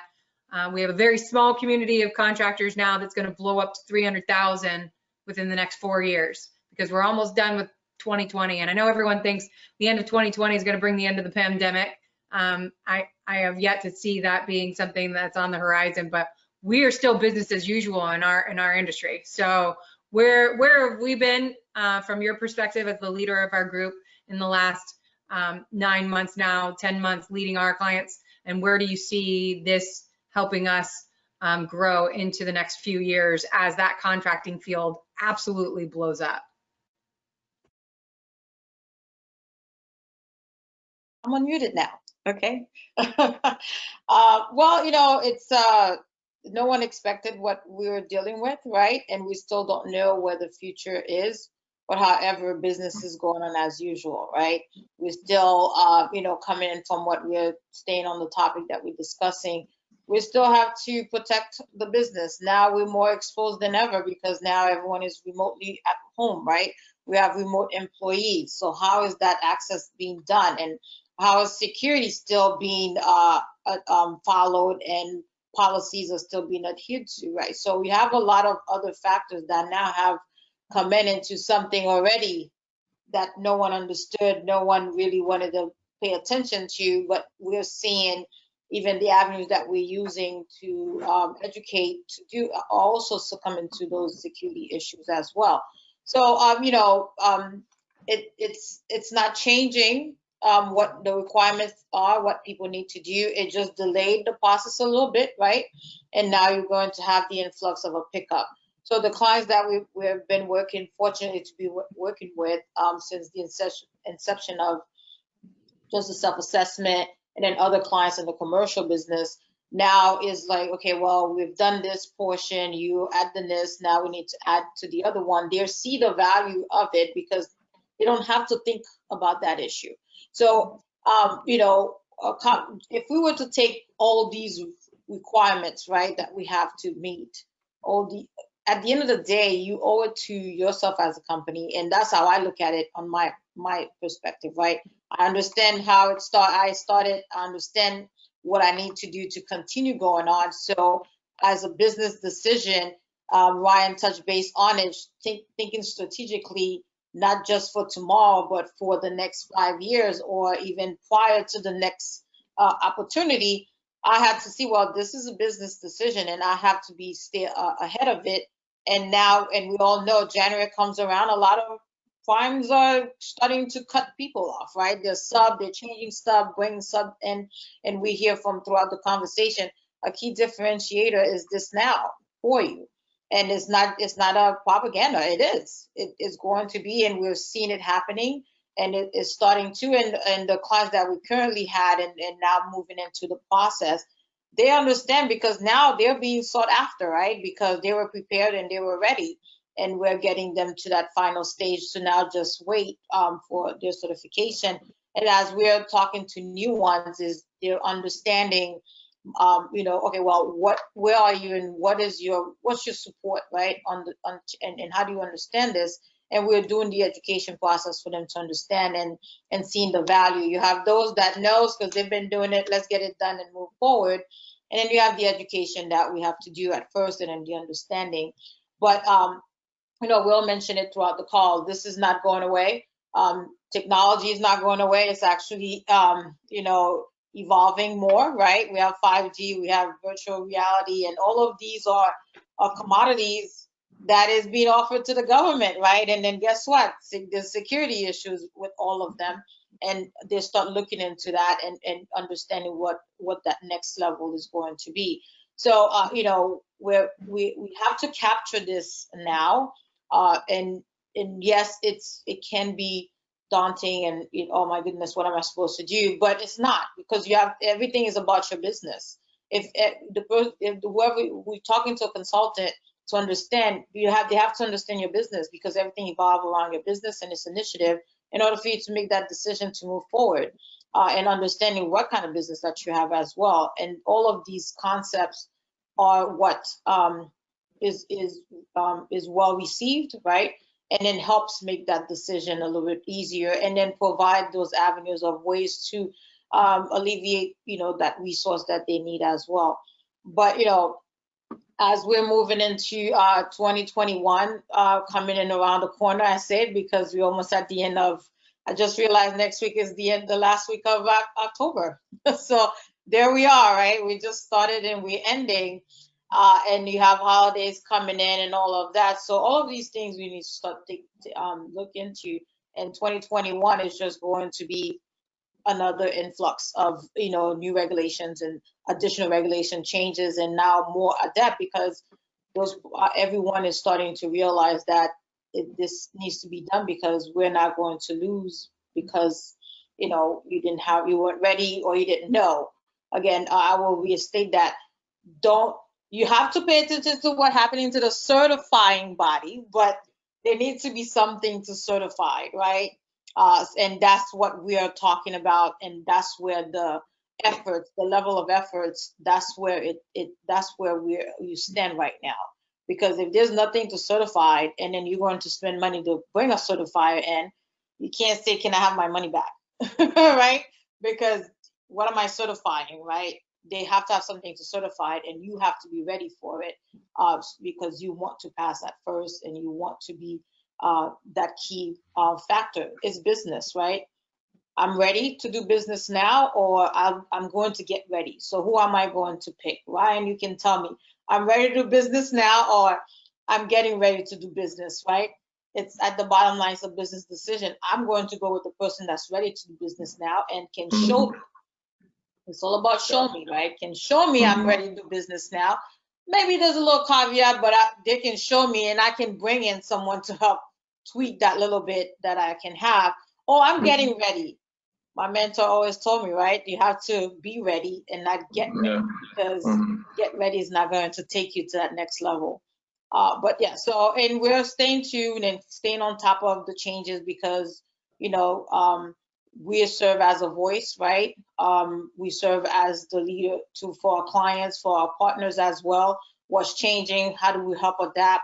we have a very small community of contractors now that's going to blow up to 300,000 within the next 4 years, because we're almost done with 2020. And I know everyone thinks the end of 2020 is going to bring the end of the pandemic. I have yet to see that being something that's on the horizon, but we are still business as usual in our industry. So where have we been from your perspective as the leader of our group in the last 9 months now, 10 months leading our clients, and where do you see this helping us grow into the next few years as that contracting field absolutely blows up? I'm unmuted now. Okay. Well, it's no one expected what we were dealing with, right? And we still don't know where the future is. But however, business is going on as usual, right? We're still, coming in from what we're staying on the topic that we're discussing. We still have to protect the business. Now we're more exposed than ever because now everyone is remotely at home, right? We have remote employees. So how is that access being done? And how is security still being followed and policies are still being adhered to, right? So we have a lot of other factors that now have come into something already that no one understood, no one really wanted to pay attention to, but we're seeing even the avenues that we're using to educate to do also succumb into those security issues as well. So, it's not changing what the requirements are, what people need to do. It just delayed the process a little bit, right? And now you're going to have the influx of a pickup. So the clients that we've been fortunately to be working with since the inception of just the self-assessment, and then other clients in the commercial business now is like, okay, well, we've done this portion, you add the this, now we need to add to the other one. They see the value of it because they don't have to think about that issue. So, if we were to take all these requirements, right, that we have to meet, at the end of the day, you owe it to yourself as a company, and that's how I look at it on my perspective, right? I understand how I started. I understand what I need to do to continue going on. So, as a business decision, Ryan touched base on it, thinking strategically, not just for tomorrow, but for the next 5 years, or even prior to the next opportunity. I had to see, well, this is a business decision, and I have to stay ahead of it. And we all know January comes around, a lot of primes are starting to cut people off, right? They're changing sub, bringing sub in, and we hear from throughout the conversation, a key differentiator is this now for you. And it's not a propaganda, it is. It is going to be, and we're seeing it happening, and it is starting to, and the clients that we currently had and now moving into the process, they understand, because now they're being sought after, right? Because they were prepared and they were ready, and we're getting them to that final stage to now just wait for their certification. And as we're talking to new ones, is they're understanding, okay, well, where are you, and what's your support, right? And how do you understand this? And we're doing the education process for them to understand and seeing the value. You have those that knows because they've been doing it, let's get it done and move forward. And then you have the education that we have to do at first, and then the understanding. But we'll mention it throughout the call. This is not going away. Technology is not going away. It's actually, evolving more, right? We have 5G, we have virtual reality, and all of these are commodities that is being offered to the government, right? And then guess what? There's security issues with all of them, and they start looking into that and understanding what that next level is going to be. So, we have to capture this now, and yes, it can be daunting and oh my goodness, what am I supposed to do? But it's not, because everything is about your business. If whoever we're talking to a consultant to understand, they have to understand your business, because everything evolves around your business and its initiative in order for you to make that decision to move forward, and understanding what kind of business that you have as well. And all of these concepts are what is well received, right? And then helps make that decision a little bit easier, and then provide those avenues of ways to alleviate, that resource that they need as well. But, as we're moving into 2021, coming in around the corner, I said, because we're almost at the end of, I just realized next week is the last week of October. So there we are, right? We just started and we're ending. And you have holidays coming in and all of that. So all of these things we need to start to look into. And 2021 is just going to be another influx of new regulations and additional regulation changes, and now more adept, because everyone is starting to realize that this needs to be done, because we're not going to lose because you weren't ready or you didn't know. Again, I will restate that. You have to pay attention to what's happening to the certifying body, but there needs to be something to certify, right? And that's what we are talking about, and that's where the level of efforts, that's where you stand right now. Because if there's nothing to certify, and then you're going to spend money to bring a certifier in, you can't say, "Can I have my money back?" Right? Because what am I certifying, right? They have to have something to certify it, and you have to be ready for it, because you want to pass that first, and you want to be that key factor. It's business, right? I'm ready to do business now, or I'm going to get ready. So who am I going to pick? Ryan, you can tell me, I'm ready to do business now, or I'm getting ready to do business, right? It's at the bottom line, it's a business decision. I'm going to go with the person that's ready to do business now and can show me. It's all about show me, right? Can show me I'm ready to do business now. Maybe there's a little caveat, but they can show me, and I can bring in someone to help tweak that little bit that I can have. Oh, I'm getting ready. My mentor always told me, right? You have to be ready and not get ready, because get ready is not going to take you to that next level. But yeah, and we're staying tuned and staying on top of the changes, because, we serve as a voice, right? We serve as the leader for our clients, for our partners as well. What's changing? How do we help adapt?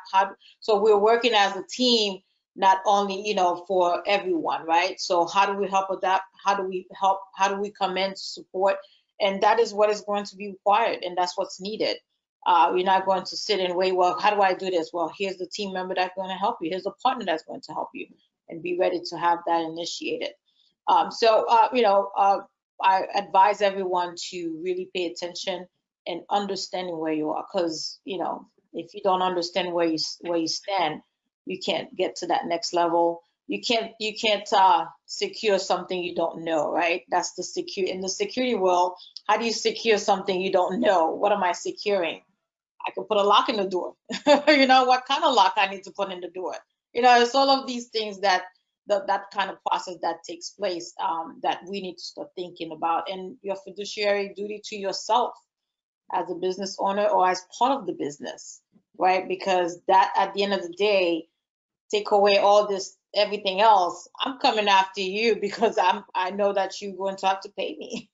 So we're working as a team, not only, for everyone, right? So how do we help adapt? How do we come in to support? And that is what is going to be required, and that's what's needed. You're not going to sit and wait, well, how do I do this? Well, here's the team member that's going to help you. Here's a partner that's going to help you, and be ready to have that initiated. I advise everyone to really pay attention and understanding where you are, because, if you don't understand where you stand, you can't get to that next level. You can't secure something you don't know, right? That's in the security world. How do you secure something you don't know? What am I securing? I could put a lock in the door. What kind of lock I need to put in the door? It's all of these things that kind of process that takes place, that we need to start thinking about, and your fiduciary duty to yourself. as a business owner or as part of the business, right? Because that, at the end of the day, take away all this, everything else, I'm coming after you because I know that you're going to have to pay me.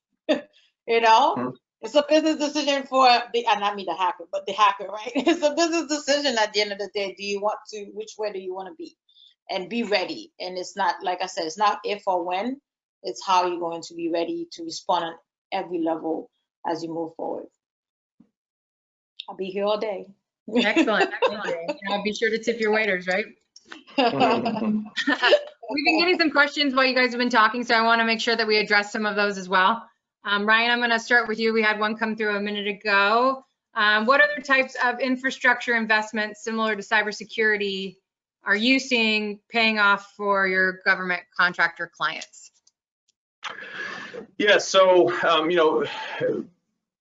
You know, Mm-hmm. It's a business decision for the, and not me the hacker, but the hacker, right? It's a business decision at the end of the day. Do you want to, which way do you want to be? And be ready. And it's not, like I said, it's not if or when, it's how you're going to be ready to respond on every level as you move forward. I'll be here all day. Excellent. Now be sure to tip your waiters, right? We've been getting some questions while you guys have been talking, so I want to make sure that we address some of those as well. Ryan, I'm going to start with you. We had one come through a minute ago. What other types of infrastructure investments similar to cybersecurity are you seeing paying off for your government contractor clients? Yeah, so, you know,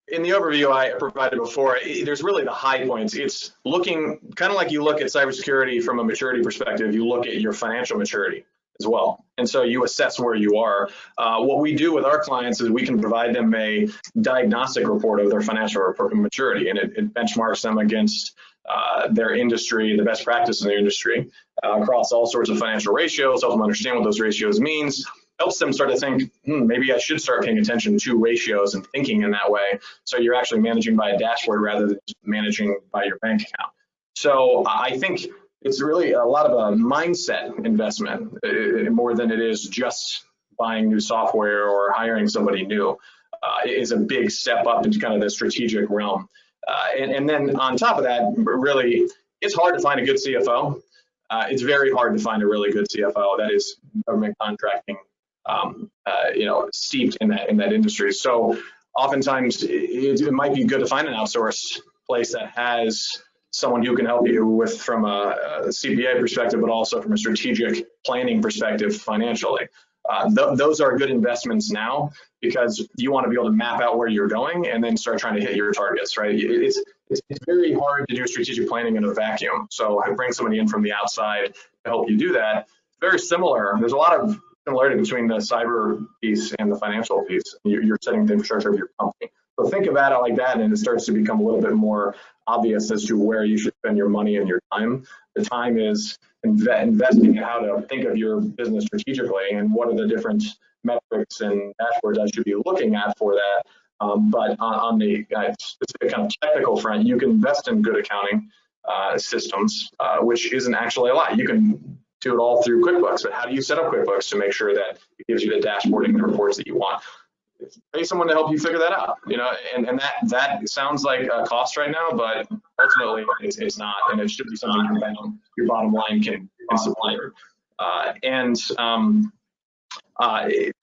in the overview I provided before, there's really the high points. It's looking kind of like you look at cybersecurity from a maturity perspective, you look at your financial maturity as well. And so you assess where you are. What we do with our clients is we can provide them a diagnostic report of their financial maturity, and it benchmarks them against their industry, the best practice in their industry, across all sorts of financial ratios, help them understand what those ratios means, helps them start to think, maybe I should start paying attention to ratios and thinking in that way. So you're actually managing by a dashboard rather than just managing by your bank account. So I think it's really a lot of a mindset investment more than it is just buying new software or hiring somebody new. It is a big step up into kind of the strategic realm. And then on top of that, really, it's hard to find a good CFO. It's very hard to find a really good CFO that is government contracting, you know, steeped in that industry. So oftentimes it might be good to find an outsourced place that has someone who can help you with from a CPA perspective, but also from a strategic planning perspective financially. Those are good investments now because you want to be able to map out where you're going and then start trying to hit your targets, right? It's very hard to do strategic planning in a vacuum. So I bring somebody in from the outside to help you do that. Very similar. There's a lot of similarity between the cyber piece and the financial piece. You're setting the infrastructure of your company. So think about it like that, and it starts to become a little bit more obvious as to where you should spend your money and your time. The time is investing in how to think of your business strategically and what are the different metrics and dashboards I should be looking at for that. But on the specific kind of technical front, you can invest in good accounting systems, which isn't actually a lot. You can do it all through QuickBooks, but how do you set up QuickBooks to make sure that it gives you the dashboarding and reports that you want? Pay someone to help you figure that out, you know, and that sounds like a cost right now, but ultimately it's not, and it should be something your bottom line can supply.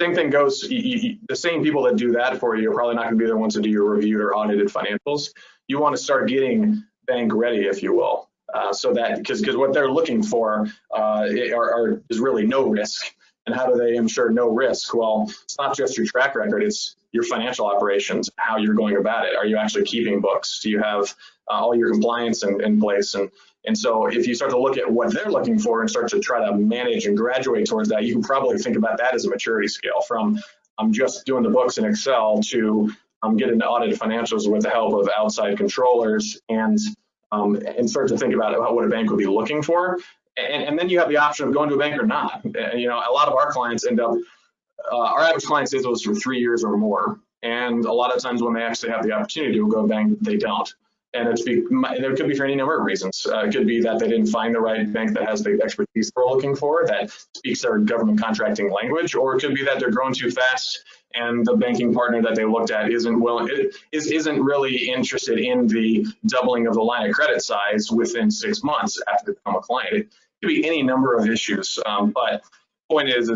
Same thing goes, the same people that do that for you are probably not going to be the ones to do your reviewed or audited financials. You want to start getting bank ready, if you will, so that because what they're looking for is really no risk. And how do they ensure no risk? Well, it's not just your track record, it's your financial operations, how you're going about it. Are you actually keeping books? Do you have all your compliance in place? And so if you start to look at what they're looking for and start to try to manage and graduate towards that, you can probably think about that as a maturity scale from I'm just doing the books in Excel to I'm getting the audited financials with the help of outside controllers and start to think about what a bank would be looking for. And then you have the option of going to a bank or not. You know, a lot of our clients end up, our average client stays with us for 3 years or more. And a lot of times when they actually have the opportunity to go to a bank, they don't. And it could be for any number of reasons. It could be that they didn't find the right bank that has the expertise they're looking for, that speaks their government contracting language, or it could be that they're growing too fast and the banking partner that they looked at isn't really interested in the doubling of the line of credit size within 6 months after they become a client. It could be any number of issues, but the point is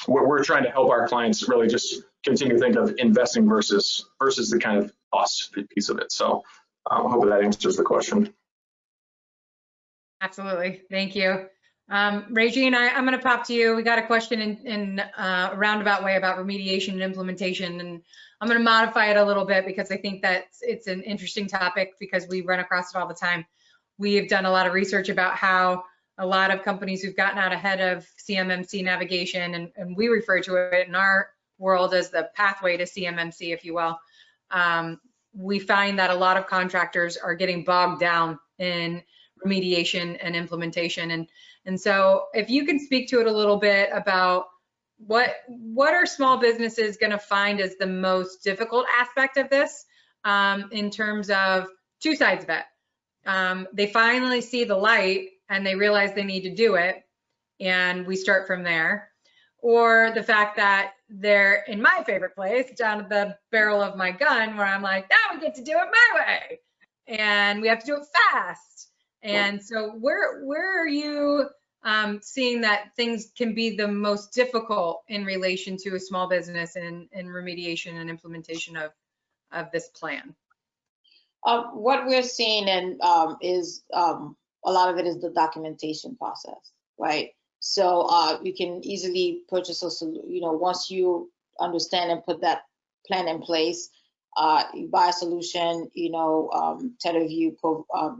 we're trying to help our clients really just continue to think of investing versus the kind of cost piece of it. So I hope that answers the question. Absolutely, thank you. Regine, I'm going to pop to you. We got a question in a roundabout way about remediation and implementation, and I'm going to modify it a little bit because I think that it's an interesting topic because we run across it all the time. We have done a lot of research about how a lot of companies who've gotten out ahead of CMMC navigation, and we refer to it in our world as the pathway to CMMC, if you will. we find that a lot of contractors are getting bogged down in remediation and implementation. And so if you can speak to it a little bit about what are small businesses going to find as the most difficult aspect of this, in terms of two sides of it. They finally see the light and they realize they need to do it, and we start from there. Or the fact that they're in my favorite place, down at the barrel of my gun, where I'm like, now we get to do it my way, and we have to do it fast. And so where are you seeing that things can be the most difficult in relation to a small business in remediation and implementation of this plan? What we're seeing is a lot of it is the documentation process, right? So you can easily purchase a solution, once you understand and put that plan in place, you buy a solution. TeleView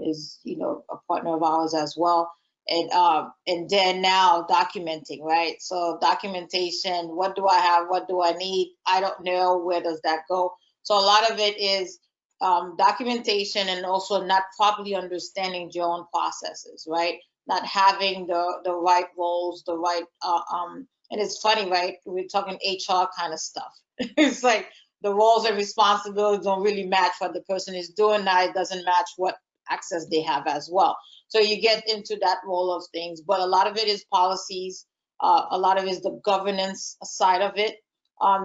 is a partner of ours as well, and then now documenting, right? So documentation, what do I have, what do I need, I don't know, where does that go? So a lot of it is documentation, and also not properly understanding your own processes, right? Not having the right roles, the right and it's funny, right? We're talking HR kind of stuff. It's like the roles and responsibilities don't really match what the person is doing now. It doesn't match what access they have as well. So you get into that role of things, but a lot of it is policies. A lot of it is the governance side of it.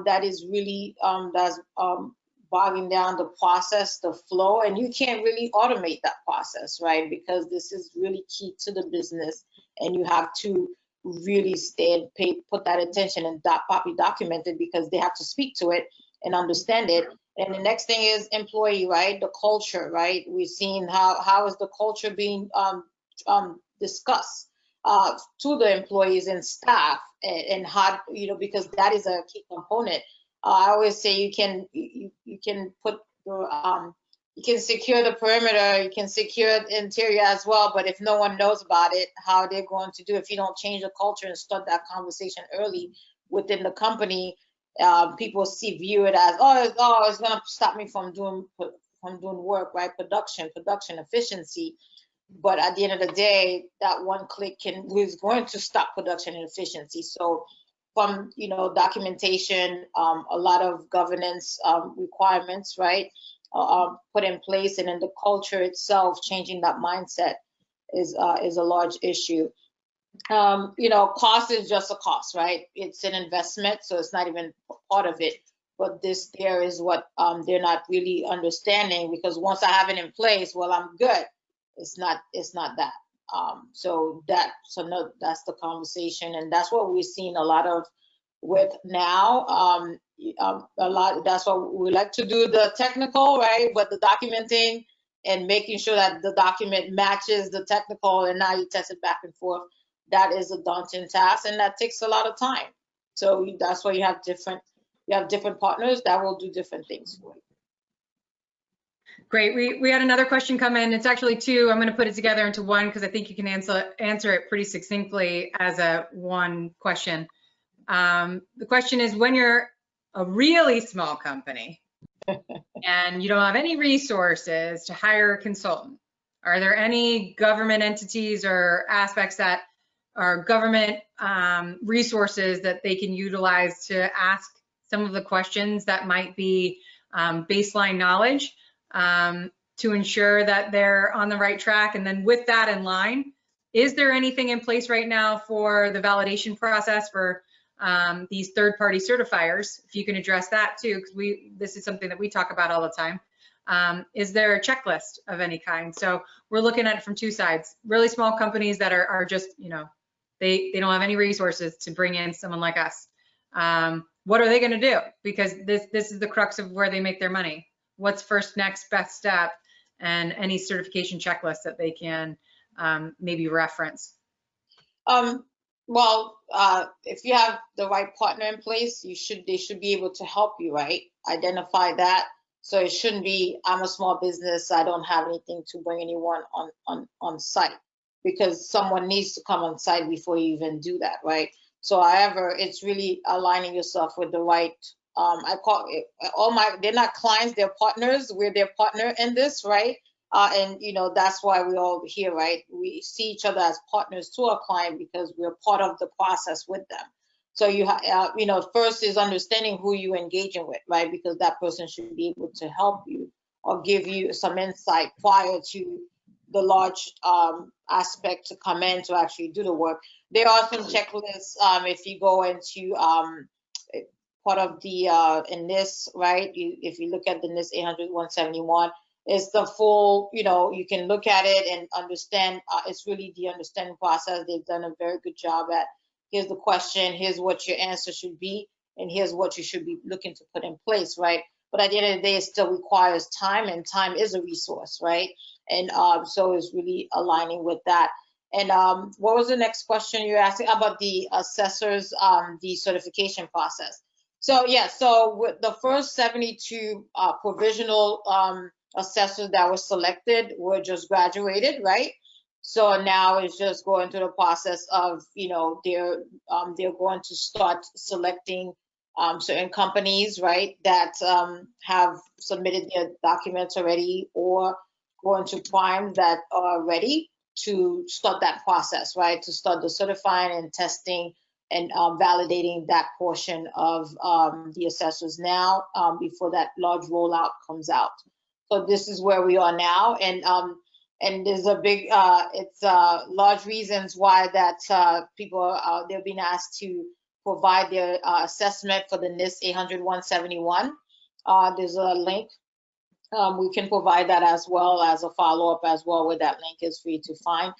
That is really that's bogging down the process, the flow, and you can't really automate that process, right? Because this is really key to the business, and you have to really stay and put that attention and properly document it, because they have to speak to it and understand it. And the next thing is employee, right? The culture, right? We've seen how is the culture being discussed to the employees and staff, and how, because that is a key component. I always say you can put you can secure the perimeter, you can secure the interior as well, but if no one knows about it, how they're going to do, if you don't change the culture and start that conversation early within the company, people view it as, it's going to stop me from doing work, right? Production efficiency. But at the end of the day, that one click is going to stop production and efficiency. So from documentation, a lot of governance requirements, right, put in place, and then the culture itself, changing that mindset is a large issue. Cost is just a cost, right? It's an investment, so it's not even part of it. But there is what they're not really understanding, because once I have it in place, well, I'm good. It's not that. So that's the conversation, and that's what we're seeing a lot of with now. That's what we like to do, the technical, right? But the documenting and making sure that the document matches the technical, and now you test it back and forth. That is a daunting task, and that takes a lot of time. So that's why you have different partners that will do different things for you. Great. We had another question come in. It's actually two. I'm going to put it together into one, because I think you can answer it pretty succinctly as a one question. The question is, when you're a really small company and you don't have any resources to hire a consultant, are there any government entities or aspects that are government resources that they can utilize to ask some of the questions that might be baseline knowledge, to ensure that they're on the right track? And then with that in line, is there anything in place right now for the validation process for these third-party certifiers? If you can address that too, because this is something that we talk about all the time. Is there a checklist of any kind? So we're looking at it from two sides. Really small companies that are just, they don't have any resources to bring in someone like us. What are they going to do? Because this is the crux of where they make their money. What's first, next, best step, and any certification checklist that they can maybe reference? Well, if you have the right partner in place, they should be able to help you, right? Identify that. So it shouldn't be, I'm a small business, I don't have anything to bring anyone on site, because someone needs to come on site before you even do that, right? So however, it's really aligning yourself with the right I call it, they're not clients, they're partners. We're their partner in this, right? And that's why we're all here, right? We see each other as partners to our client because we're part of the process with them. So first is understanding who you're engaging with, right? Because that person should be able to help you or give you some insight prior to the large aspect to come in to actually do the work. There are some checklists if you go into part of the in this, right? If you look at the NIST 800-171, it's the full, you can look at it and understand. It's really the understanding process. They've done a very good job at, here's the question, here's what your answer should be, and here's what you should be looking to put in place, right? But at the end of the day, it still requires time, and time is a resource, right? And so it's really aligning with that. And what was the next question you were asking about the assessors, the certification process? So yeah, so with the first 72 provisional assessors that were selected were just graduated, right? So now it's just going through the process of, they're going to start selecting certain companies, right, that have submitted their documents already or going to primes that are ready to start that process, right, to start the certifying and testing and validating that portion of the assessors now before that large rollout comes out. So this is where we are now, and there's a big, it's large reasons why that people they're being asked to provide their assessment for the NIST 800-171. There's a link. We can provide that as well as a follow-up as well, where that link is for you to find.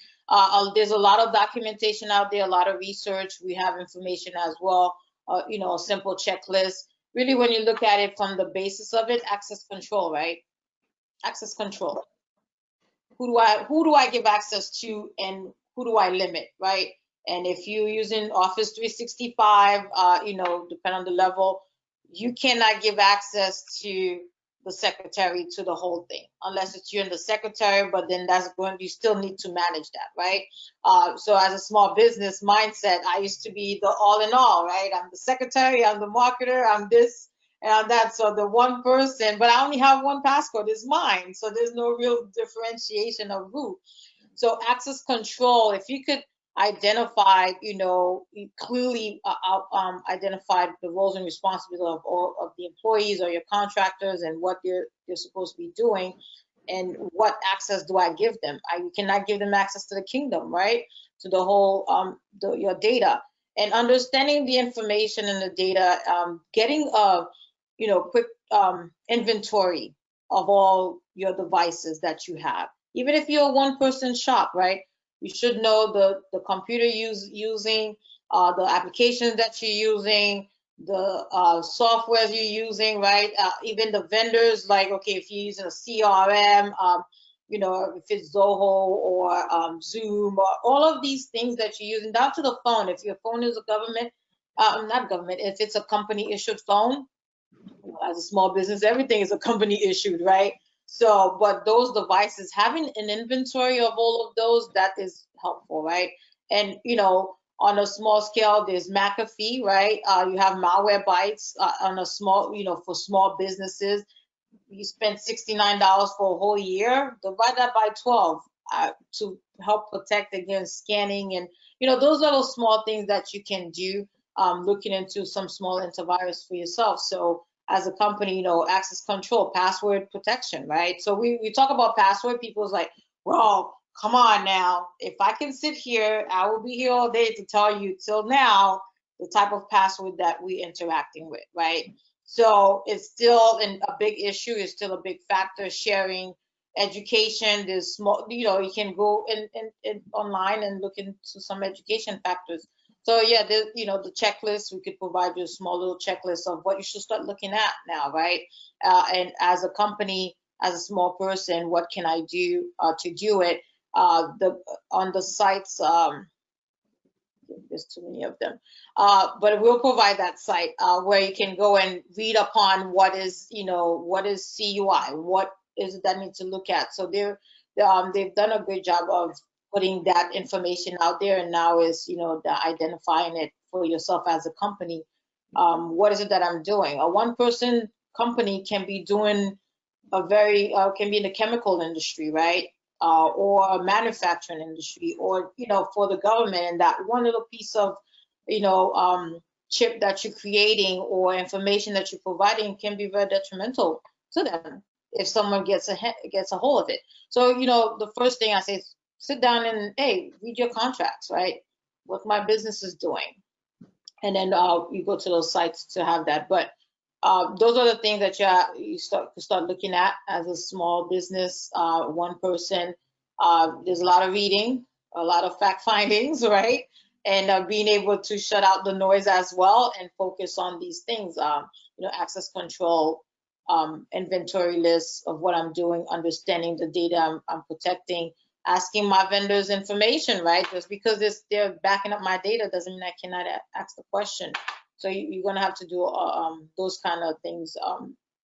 There's a lot of documentation out there, a lot of research. We have information as well, a simple checklist. Really, when you look at it from the basis of it, access control, right? Access control. Who do I give access to, and who do I limit, right? And if you're using Office 365, depending on the level, you cannot give access to the secretary to the whole thing, unless it's you and the secretary, but then you still need to manage that, right? So as a small business mindset, I used to be the all in all, right? I'm the secretary, I'm the marketer, I'm this and that. So the one person, but I only have one passcode, is mine. So there's no real differentiation of who. So access control, if you could identify, clearly identified the roles and responsibilities of all of the employees or your contractors and what they're supposed to be doing, and what access do I give them? You cannot give them access to the kingdom, right? To the whole, your data, and understanding the information and the data, getting a, quick inventory of all your devices that you have. Even if you're a one-person shop, right? You should know the computer using, the applications that you're using, the softwares you're using, right? Even the vendors, like, okay, if you're using a CRM, if it's Zoho or Zoom, or all of these things that you're using, down to the phone. If your phone is a government, not government, if it's a company issued phone, as a small business, everything is a company issued, right? So, but those devices, having an inventory of all of those, that is helpful, right? And, on a small scale, there's McAfee, right? You have malware bytes on a small, for small businesses. You spend $69 for a whole year, divide that by 12 to help protect against scanning. And, those little small things that you can do, looking into some small antivirus for yourself. So, as a company, access control, password protection, right? So we talk about password, people's like, well, come on now. If I can sit here, I will be here all day to tell you till now the type of password that we're interacting with, right? So it's still a big issue. It's still a big factor. Sharing education, there's small, you can go in online and look into some education factors. So yeah, the checklist, we could provide you a small little checklist of what you should start looking at now, right? And as a company, as a small person, what can I do to do it? On the sites, there's too many of them, but we'll provide that site where you can go and read upon what is CUI, what is it that needs to look at. So they've done a great job of putting that information out there, and now is the identifying it for yourself as a company, what is it that I'm doing? A one-person company can be doing can be in the chemical industry, right? Or a manufacturing industry, or, for the government, and that one little piece of, chip that you're creating or information that you're providing can be very detrimental to them if someone gets a hold of it. So, the first thing I say is sit down and, hey, read your contracts, right? What my business is doing. And then you go to those sites to have that. But those are the things that you start looking at as a small business, one person. There's a lot of reading, a lot of fact findings, right? And being able to shut out the noise as well and focus on these things, access control, inventory lists of what I'm doing, understanding the data I'm protecting, asking my vendors information, right? Just because they're backing up my data doesn't mean I cannot ask the question. So you're going to have to do those kind of things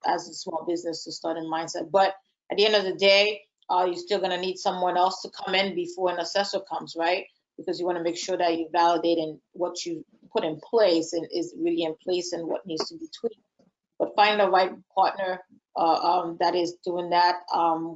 as a small business to start in mindset. But at the end of the day, you're still going to need someone else to come in before an assessor comes, right? Because you want to make sure that you're validating what you put in place and is really in place and what needs to be tweaked. But find the right partner that is doing that.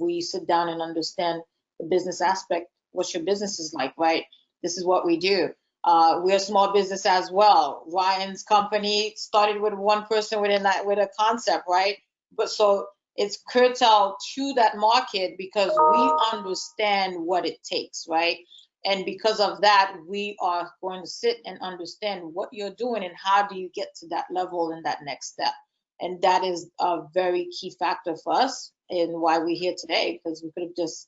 We sit down and understand the business aspect. What your business is like, right? This is what we do. We're a small business as well. Ryan's company started with one person with a concept, right? But so it's curtailed to that market because we understand what it takes, right? And because of that, we are going to sit and understand what you're doing and how do you get to that level and that next step. And that is a very key factor for us and why we're here today, because we could have just,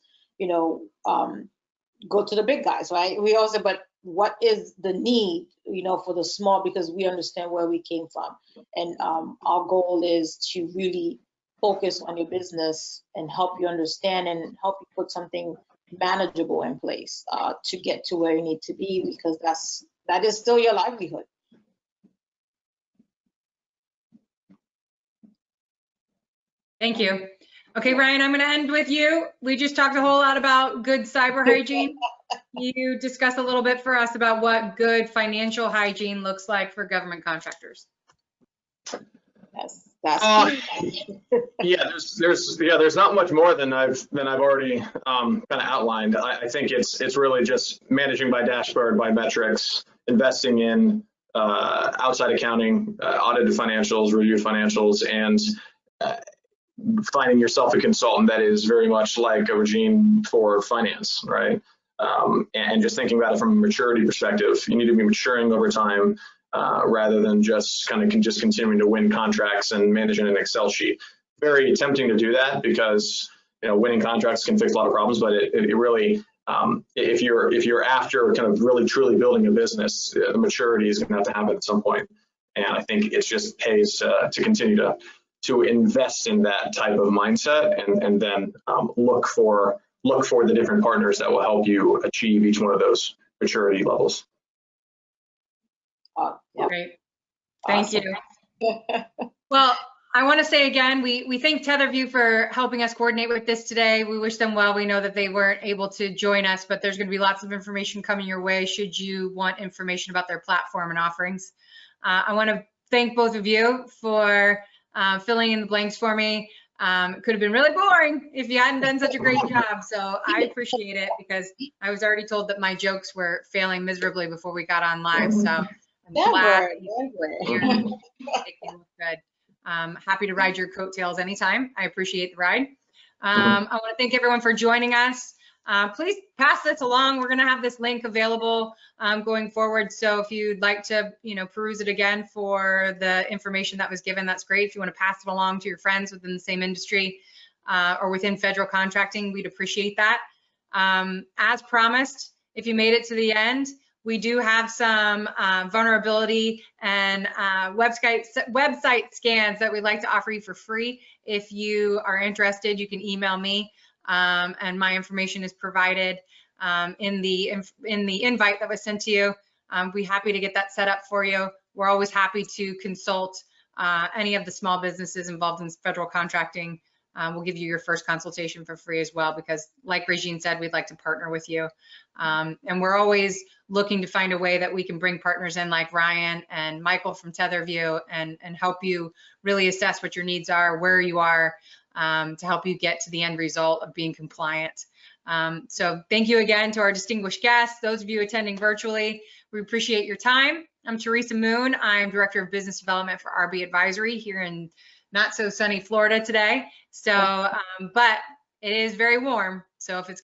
go to the big guys, right? We also, but what is the need, for the small, because we understand where we came from. And our goal is to really focus on your business and help you understand and help you put something manageable in place to get to where you need to be, because that is still your livelihood. Thank you. Okay, Ryan, I'm going to end with you. We just talked a whole lot about good cyber hygiene. You discuss a little bit for us about what good financial hygiene looks like for government contractors. Yes, that's there's not much more than I've already kind of outlined. I think it's really just managing by dashboard, by metrics, investing in outside accounting, audited financials, reviewed financials, and finding yourself a consultant that is very much like a regime for finance, right? And just thinking about it from a maturity perspective, you need to be maturing over time rather than just continuing to win contracts and manage in an Excel sheet. Very tempting to do that because winning contracts can fix a lot of problems, but it really if you're after kind of really truly building a business, the maturity is going to have to happen at some point. And I think it just pays to continue to invest in that type of mindset and then look for the different partners that will help you achieve each one of those maturity levels. Yep. Great. Thank you. Well, I want to say again, we thank TetherView for helping us coordinate with this today. We wish them well. We know that they weren't able to join us, but there's going to be lots of information coming your way should you want information about their platform and offerings. I want to thank both of you for filling in the blanks for me. It could have been really boring if you hadn't done such a great job. So I appreciate it because I was already told that my jokes were failing miserably before we got on live. So I'm glad you're making it look good. Happy to ride your coattails anytime. I appreciate the ride. I want to thank everyone for joining us. Please pass this along. We're going to have this link available going forward. So if you'd like to, peruse it again for the information that was given, that's great. If you want to pass it along to your friends within the same industry or within federal contracting, we'd appreciate that. As promised, if you made it to the end, we do have some vulnerability and website scans that we'd like to offer you for free. If you are interested, you can email me. And my information is provided in the invite that was sent to you. We'd be happy to get that set up for you. We're always happy to consult any of the small businesses involved in federal contracting we'll give you your first consultation for free as well, because like Regine said, we'd like to partner with you. And we're always looking to find a way that we can bring partners in like Ryan and Michael from Tetherview and help you really assess what your needs are, where you are, to help you get to the end result of being compliant. So thank you again to our distinguished guests, those of you attending virtually. We appreciate your time. I'm Teresa Moon. I'm Director of Business Development for RB Advisory here in not so sunny Florida today. So, but it is very warm. So if it's